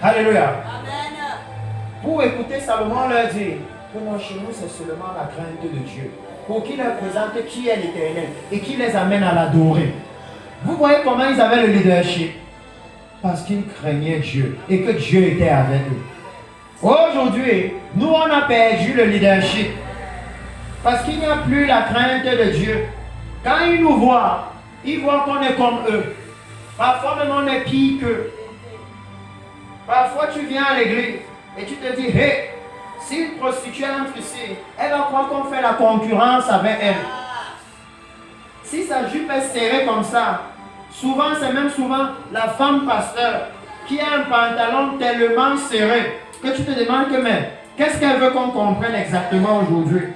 Alléluia. Amen. Pour écouter Salomon leur dire que non, chez nous c'est seulement la crainte de Dieu. Pour qu'il leur présente qui est l'Éternel et qui les amène à l'adorer. Vous voyez comment ils avaient le leadership? Parce qu'ils craignaient Dieu et que Dieu était avec eux. Aujourd'hui, nous on a perdu le leadership. Parce qu'il n'y a plus la crainte de Dieu. Quand ils nous voient, ils voient qu'on est comme eux. Parfois même on est pire qu'eux. Parfois tu viens à l'église et tu te dis, hé, si une prostituée entre ici, elle va croire qu'on fait la concurrence avec elle. Si sa jupe est serrée comme ça, souvent c'est même souvent la femme pasteur qui a un pantalon tellement serré que tu te demandes que même, qu'est-ce qu'elle veut qu'on comprenne exactement aujourd'hui?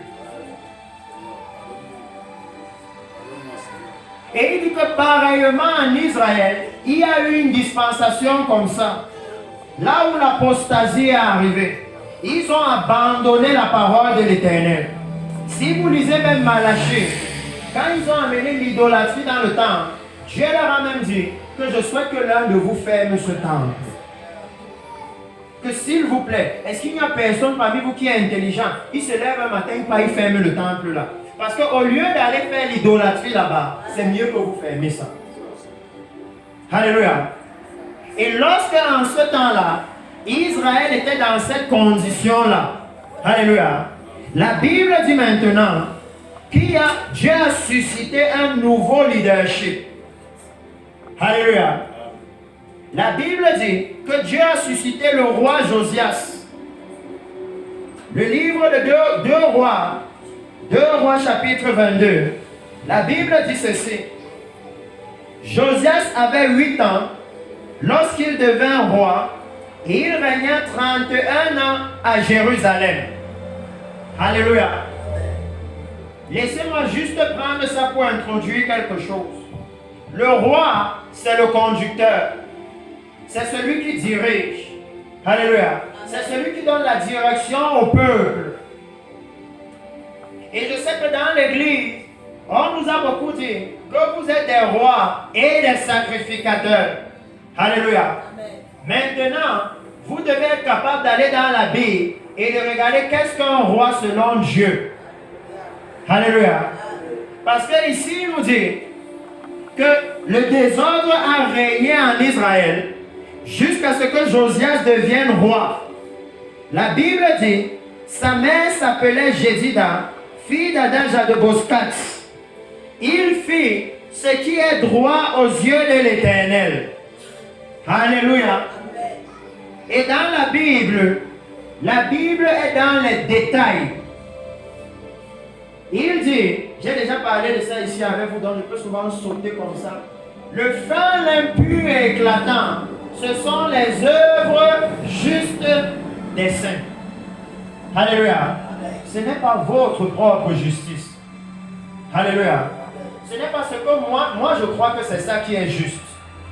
Et il dit que pareillement en Israël, il y a eu une dispensation comme ça. Là où l'apostasie est arrivée, ils ont abandonné la parole de l'Éternel. Si vous lisez même Malachie, quand ils ont amené l'idolâtrie dans le temple, Dieu leur a même dit que je souhaite que l'un de vous ferme ce temple. Que s'il vous plaît, est-ce qu'il n'y a personne parmi vous qui est intelligent? Il se lève un matin, il ferme le temple là. Parce qu'au lieu d'aller faire l'idolâtrie là-bas, c'est mieux que vous fermez ça. Alléluia. Et lorsque en ce temps-là, Israël était dans cette condition-là, alléluia, la Bible dit maintenant qu'il Dieu a suscité un nouveau leadership. Alléluia. La Bible dit que Dieu a suscité le roi Josias. Le livre de 2 Rois chapitre 22, la Bible dit ceci. Josias avait 8 ans lorsqu'il devint roi et il régna 31 ans à Jérusalem. Alléluia. Laissez-moi juste prendre ça pour introduire quelque chose. Le roi, c'est le conducteur. C'est celui qui dirige. Alléluia. C'est celui qui donne la direction au peuple. Et je sais que dans l'église, on nous a beaucoup dit que vous êtes des rois et des sacrificateurs. Alléluia. Amen. Maintenant, vous devez être capable d'aller dans la Bible et de regarder qu'est-ce qu'un roi selon Dieu. Alléluia. Parce que ici, il nous dit que le désordre a régné en Israël jusqu'à ce que Josias devienne roi. La Bible dit, sa mère s'appelait Jédida, fille d'Adanja de Boscat. Il fit ce qui est droit aux yeux de l'Éternel. Alléluia. Et dans la Bible est dans les détails. Il dit, j'ai déjà parlé de ça ici avec vous, donc je peux souvent sauter comme ça. Le fin limpur et éclatant, ce sont les œuvres justes des saints. Alléluia. Ce n'est pas votre propre justice. Alléluia. Ce n'est pas ce que moi je crois que c'est ça qui est juste.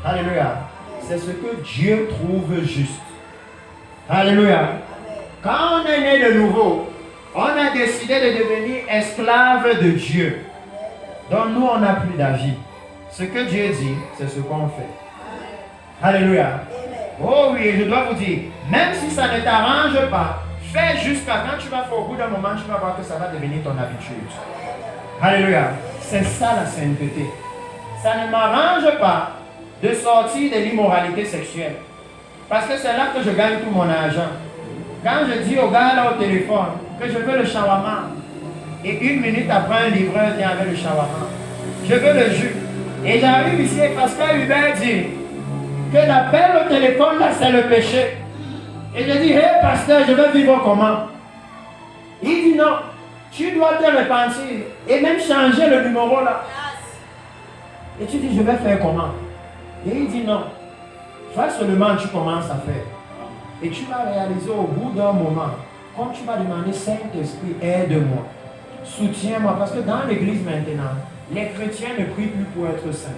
Alléluia. C'est ce que Dieu trouve juste. Alléluia. Quand on est né de nouveau, on a décidé de devenir esclave de Dieu. Donc nous, on n'a plus d'avis. Ce que Dieu dit, c'est ce qu'on fait. Alléluia. Oh oui, je dois vous dire, même si ça ne t'arrange pas, fais jusqu'à quand tu vas faire au bout d'un moment, tu vas voir que ça va devenir ton habitude. Alléluia. C'est ça la sainteté. Ça ne m'arrange pas de sortir de l'immoralité sexuelle. Parce que c'est là que je gagne tout mon argent. Quand je dis au gars là au téléphone que je veux le shawarma, et 1 minute après un livreur vient avec le shawarma, je veux le jus. Et j'arrive ici parce que Hubert dit que l'appel au téléphone là c'est le péché. Et je dis, hé pasteur, je veux vivre comment? Il dit non, tu dois te repentir et même changer le numéro là. Et tu dis, je vais faire comment? Et il dit non, fais seulement tu commences à faire. Et tu vas réaliser au bout d'un moment, quand tu vas demander, Saint-Esprit, aide-moi, soutiens-moi. Parce que dans l'église maintenant, les chrétiens ne prient plus pour être saints.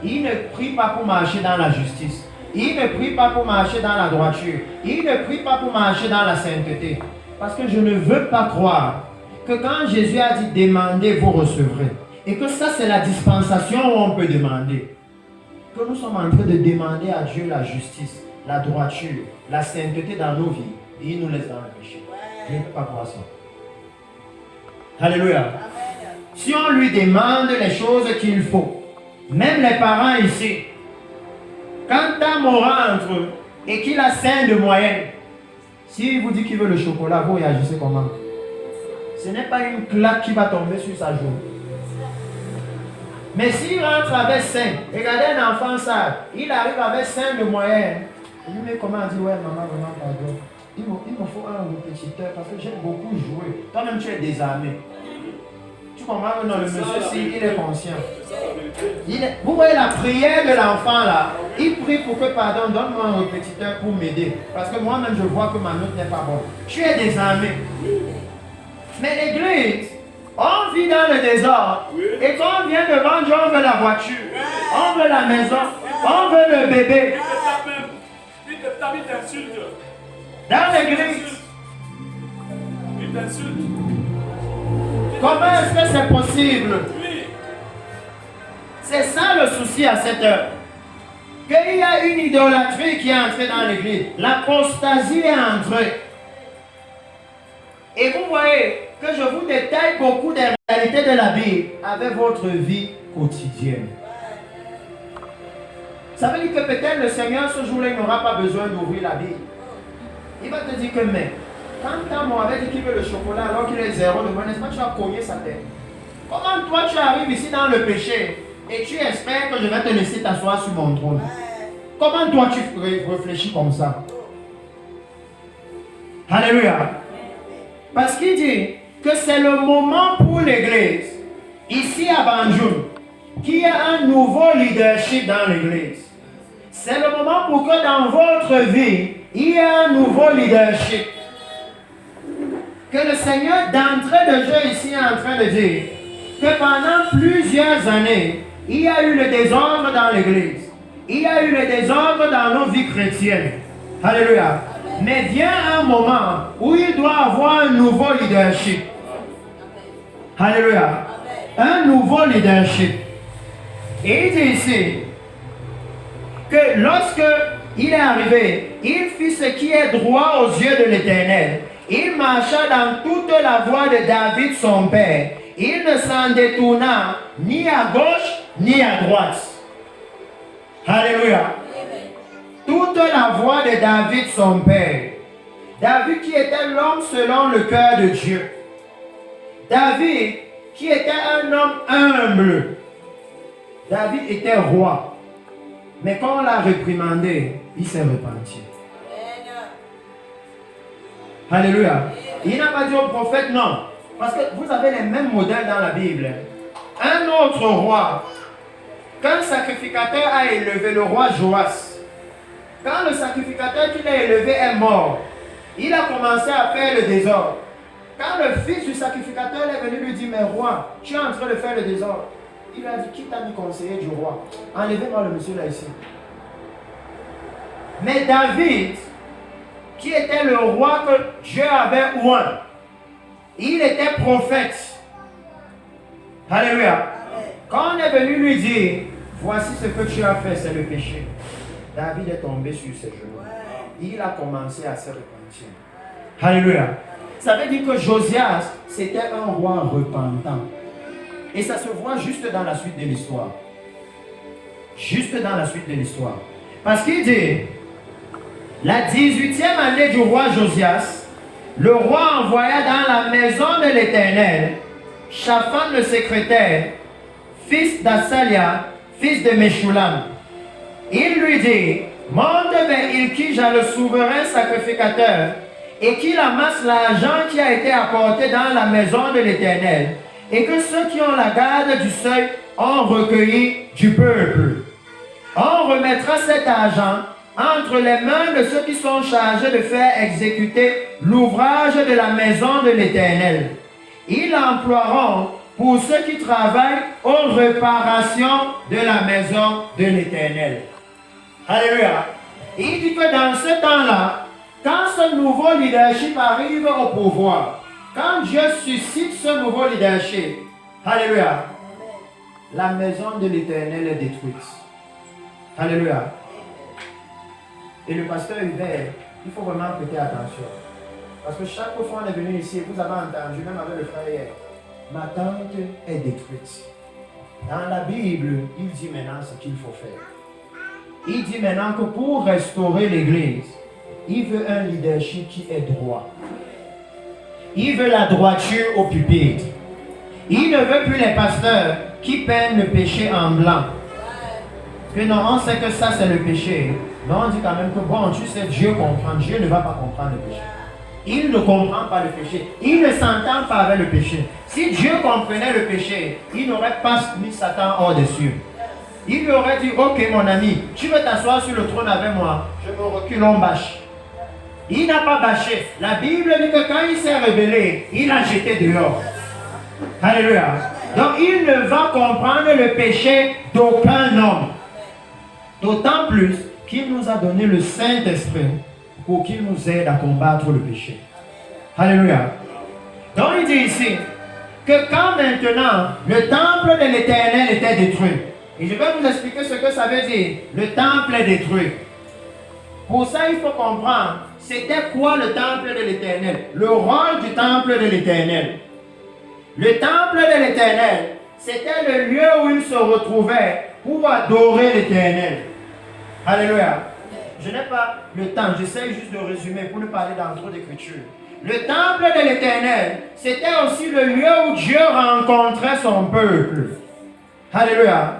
Ils ne prient pas pour marcher dans la justice. Ils ne prient pas pour marcher dans la droiture. Ils ne prient pas pour marcher dans la sainteté. Parce que je ne veux pas croire que quand Jésus a dit demandez, vous recevrez. Et que ça c'est la dispensation où on peut demander. Que nous sommes en train de demander à Dieu la justice, la droiture, la sainteté dans nos vies. Et il nous laisse dans le péché. Je ne peux pas croire ça. Alléluia. Amen. Si on lui demande les choses qu'il faut, même les parents ici, quand Tam rentre et qu'il a 5 de moyenne, s'il vous dit qu'il veut le chocolat, vous réagissez comment? Ce n'est pas une claque qui va tomber sur sa joue. Mais s'il rentre avec 5, regardez un enfant sage, il arrive avec 5 de moyenne. Il me met comment dire, ouais maman, vraiment pardon. Il me faut un répétiteur parce que j'aime beaucoup jouer. Toi-même tu es désarmé. Tu comprends que non, le monsieur, il est conscient. Vous voyez la prière de l'enfant là. Il prie pour que, pardon, donne-moi un répétiteur pour m'aider. Parce que moi-même, je vois que ma note n'est pas bonne. Tu es désarmé. Mais l'église, on vit dans le désordre. Et quand on vient devant Dieu, on veut la voiture. On veut la maison. On veut le bébé. Il t'insulte. Dans l'église. Il t'insulte. Comment est-ce que c'est possible? C'est ça le souci à cette heure. Qu'il y a une idolâtrie qui est entrée dans l'église. L'apostasie est entrée. Et vous voyez que je vous détaille beaucoup des réalités de la Bible avec votre vie quotidienne. Ça veut dire que peut-être le Seigneur ce jour-là, il n'aura pas besoin d'ouvrir la Bible. Il va te dire que mais, quand Tam avait dit qu'il veut le chocolat alors qu'il est 0 de moi, n'est-ce pas, tu as cogné sa tête. Comment toi tu arrives ici dans le péché et tu espères que je vais te laisser t'asseoir sur mon trône? Comment toi tu réfléchis comme ça? Alléluia. Parce qu'il dit que c'est le moment pour l'église, ici à Banjul, qu'il y a un nouveau leadership dans l'église. C'est le moment pour que dans votre vie, il y ait un nouveau leadership. Que le Seigneur d'entrée de jeu ici est en train de dire que pendant plusieurs années, il y a eu le désordre dans l'église. Il y a eu le désordre dans nos vies chrétiennes. Alléluia. Mais vient un moment où il doit avoir un nouveau leadership. Alléluia. Un nouveau leadership. Et il dit ici que lorsque il est arrivé, il fit ce qui est droit aux yeux de l'Éternel. Il marcha dans toute la voie de David son père. Il ne s'en détourna ni à gauche ni à droite. Alléluia. Toute la voie de David son père. David qui était l'homme selon le cœur de Dieu. David qui était un homme humble. David était roi. Mais quand on l'a réprimandé, il s'est repenti. Alléluia. Il n'a pas dit au prophète non. Parce que vous avez les mêmes modèles dans la Bible. Un autre roi, qu'un sacrificateur a élevé, le roi Joas, quand le sacrificateur qu'il a élevé est mort, il a commencé à faire le désordre. Quand le fils du sacrificateur est venu lui dire, mais roi, tu es en train de faire le désordre. Il lui a dit, qui t'a mis conseiller du roi? Enlevez-moi le monsieur là ici. Mais David, qui était le roi que Dieu avait oint, il était prophète. Alléluia. Quand on est venu lui dire, voici ce que tu as fait, c'est le péché. David est tombé sur ses genoux. Il a commencé à se repentir. Alléluia. Ça veut dire que Josias, c'était un roi repentant. Et ça se voit juste dans la suite de l'histoire. Juste dans la suite de l'histoire. Parce qu'il dit, la 18e année du roi Josias, le roi envoya dans la maison de l'Éternel Shaphan le secrétaire, fils d'Asalia, fils de Meshulam. Il lui dit, monte vers Ilkija le souverain sacrificateur et qu'il amasse l'argent qui a été apporté dans la maison de l'Éternel et que ceux qui ont la garde du seuil ont recueilli du peuple. On remettra cet argent entre les mains de ceux qui sont chargés de faire exécuter l'ouvrage de la maison de l'Éternel. Ils l'emploieront pour ceux qui travaillent aux réparations de la maison de l'Éternel. Alléluia. Il dit que dans ce temps-là, quand ce nouveau leadership arrive au pouvoir, quand Dieu suscite ce nouveau leadership, alléluia, la maison de l'Éternel est détruite. Alléluia. Et le pasteur Hubert, il faut vraiment prêter attention. Parce que chaque fois qu'on est venu ici, vous avez entendu, même avec le frère hier, ma tante est détruite. Dans la Bible, il dit maintenant ce qu'il faut faire. Il dit maintenant que pour restaurer l'église, il veut un leadership qui est droit. Il veut la droiture au pupitre. Il ne veut plus les pasteurs qui peignent le péché en blanc. Que non, on sait que ça c'est le péché. Mais on dit quand même que bon, tu sais, Dieu comprend. Dieu ne va pas comprendre le péché. Il ne comprend pas le péché. Il ne s'entend pas avec le péché. Si Dieu comprenait le péché, il n'aurait pas mis Satan hors des cieux. Il lui aurait dit, ok mon ami, tu veux t'asseoir sur le trône avec moi, je me recule, on bâche. Il n'a pas bâché. La Bible dit que quand il s'est rebellé, il a jeté dehors. Alléluia. Donc il ne va comprendre le péché d'aucun homme. D'autant plus qu'il nous a donné le Saint-Esprit pour qu'il nous aide à combattre le péché. Alléluia. Donc il dit ici que quand maintenant le temple de l'Éternel était détruit, et je vais vous expliquer ce que ça veut dire, le temple est détruit. Pour ça il faut comprendre, c'était quoi le temple de l'Éternel? Le rôle du temple de l'Éternel. Le temple de l'Éternel, c'était le lieu où il se retrouvait pour adorer l'Éternel. Alléluia. Je n'ai pas le temps, j'essaie juste de résumer pour ne pas aller dans trop d'écriture. Le temple de l'Éternel, c'était aussi le lieu où Dieu rencontrait son peuple. Alléluia.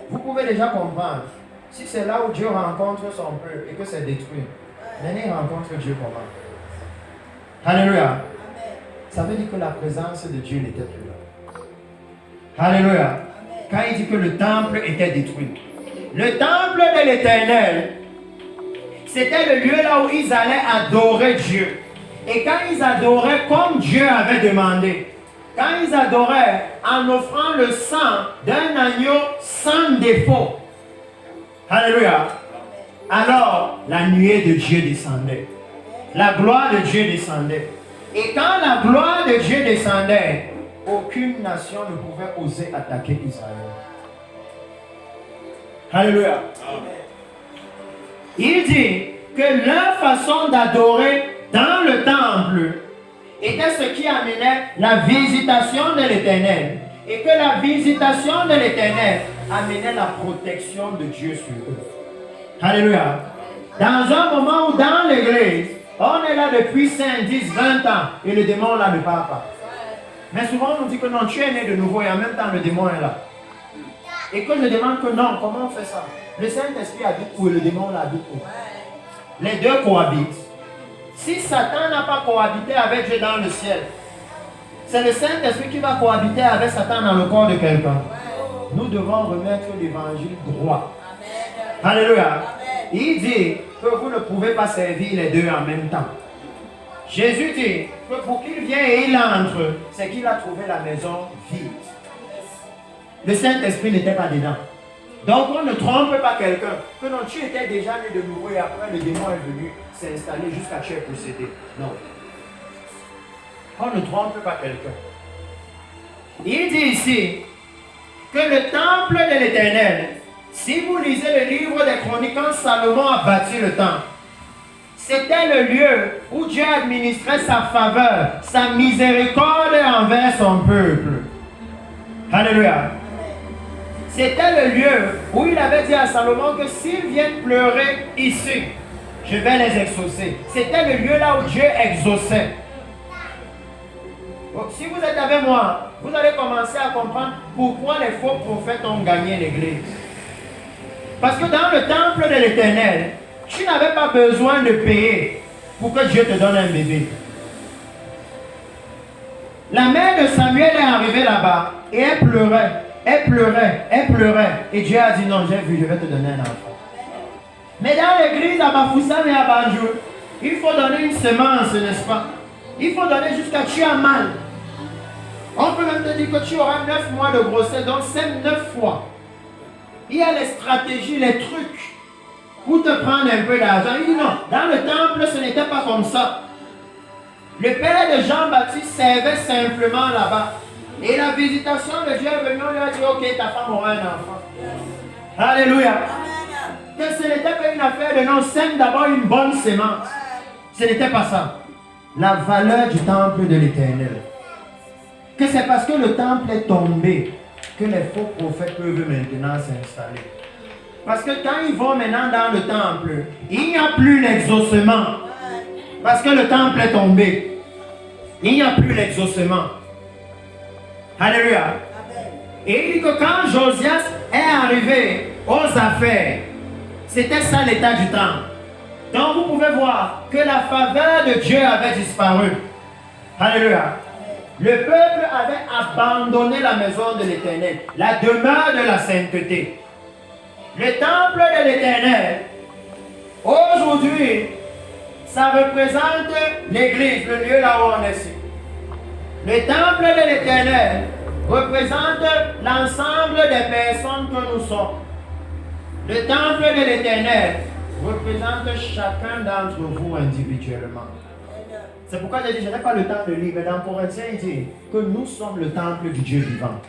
Vous pouvez déjà comprendre. Si c'est là où Dieu rencontre son peuple et que c'est détruit, maintenant il rencontre Dieu comment? Alléluia. Ça veut dire que la présence de Dieu n'était plus là. Alléluia. Quand il dit que le temple était détruit. Le temple de l'Éternel, c'était le lieu là où ils allaient adorer Dieu. Et quand ils adoraient comme Dieu avait demandé, quand ils adoraient en offrant le sang d'un agneau sans défaut, alléluia, alors la nuée de Dieu descendait. La gloire de Dieu descendait. Et quand la gloire de Dieu descendait, aucune nation ne pouvait oser attaquer Israël. Alléluia. Il dit que leur façon d'adorer dans le temple était ce qui amenait la visitation de l'Éternel. Et que la visitation de l'Éternel amenait la protection de Dieu sur eux. Alléluia. Dans un moment où dans l'église, on est là depuis 5, 10, 20 ans et le démon là ne part pas. Mais souvent, on nous dit que non, tu es né de nouveau et en même temps, le démon est là. Et que je demande que non, comment on fait ça? Le Saint-Esprit habite où et le démon l'habite où? Les deux cohabitent. Si Satan n'a pas cohabité avec Dieu dans le ciel, c'est le Saint-Esprit qui va cohabiter avec Satan dans le corps de quelqu'un. Nous devons remettre l'évangile droit. Alléluia. Il dit que vous ne pouvez pas servir les deux en même temps. Jésus dit que pour qu'il vienne et il entre, c'est qu'il a trouvé la maison vide. Le Saint-Esprit n'était pas dedans. Donc on ne trompe pas quelqu'un. Que non, tu étais déjà né de nouveau et après le démon est venu s'installer jusqu'à tu es possédé. Non. On ne trompe pas quelqu'un. Il dit ici que le temple de l'Éternel, si vous lisez le livre des Chroniques, quand Salomon a bâti le temple, c'était le lieu où Dieu administrait sa faveur, sa miséricorde envers son peuple. Alléluia. C'était le lieu où il avait dit à Salomon que s'ils viennent pleurer ici, je vais les exaucer. C'était le lieu là où Dieu exauçait. Donc, si vous êtes avec moi, vous allez commencer à comprendre pourquoi les faux prophètes ont gagné l'église. Parce que dans le temple de l'Éternel, tu n'avais pas besoin de payer pour que Dieu te donne un bébé. La mère de Samuel est arrivée là-bas et elle pleurait. Elle pleurait, elle pleurait. Et Dieu a dit non, j'ai vu, je vais te donner un enfant. Mais dans l'église à Bafoussam et à Banjou, il faut donner une semence, n'est-ce pas? Il faut donner jusqu'à tu as mal. On peut même te dire que tu auras 9 mois de grossesse, donc c'est 9 fois. Il y a les stratégies, les trucs pour te prendre un peu d'argent. Il dit non, dans le temple, ce n'était pas comme ça. Le père de Jean-Baptiste servait simplement là-bas. Et la visitation de Dieu est venue, on lui a dit, ok, ta femme aura un enfant. Alléluia. Que ce n'était pas une affaire de non, sème d'abord une bonne sémence. Ce n'était pas ça. La valeur du temple de l'Éternel. Que c'est parce que le temple est tombé que les faux prophètes peuvent maintenant s'installer. Parce que quand ils vont maintenant dans le temple, il n'y a plus l'exaucement. Parce que le temple est tombé. Il n'y a plus l'exaucement. Alléluia. Et il dit que quand Josias est arrivé aux affaires, c'était ça l'état du temple. Donc vous pouvez voir que la faveur de Dieu avait disparu. Alléluia. Le peuple avait abandonné la maison de l'Éternel, la demeure de la sainteté. Le temple de l'Éternel, aujourd'hui, ça représente l'église, le lieu là où on est ici. Le temple de l'Éternel représente l'ensemble des personnes que nous sommes. Le temple de l'Éternel représente chacun d'entre vous individuellement. C'est pourquoi j'ai dit, je n'ai pas le temps de lire, mais dans Corinthiens, il dit que nous sommes le temple du Dieu vivant.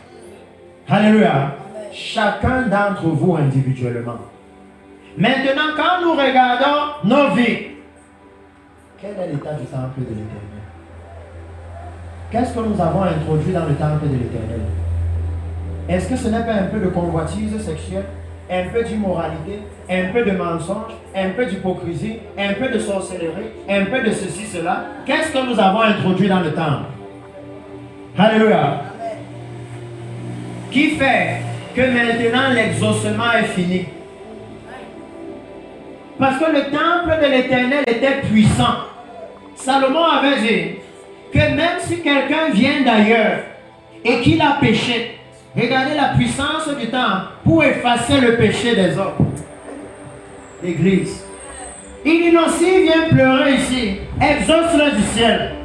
Alléluia. Chacun d'entre vous individuellement. Maintenant, quand nous regardons nos vies, quel est l'état du temple de l'Éternel? Qu'est-ce que nous avons introduit dans le temple de l'Éternel? Est-ce que ce n'est pas un peu de convoitise sexuelle, un peu d'immoralité, un peu de mensonge, un peu d'hypocrisie, un peu de sorcellerie, un peu de ceci, cela? Qu'est-ce que nous avons introduit dans le temple? Alléluia. Qui fait que maintenant l'exaucement est fini? Parce que le temple de l'Éternel était puissant. Salomon avait dit que même si quelqu'un vient d'ailleurs et qu'il a péché, regardez la puissance du temple pour effacer le péché des hommes. L'Église. Il dit non, s'il vient pleurer ici, exauce-le du ciel.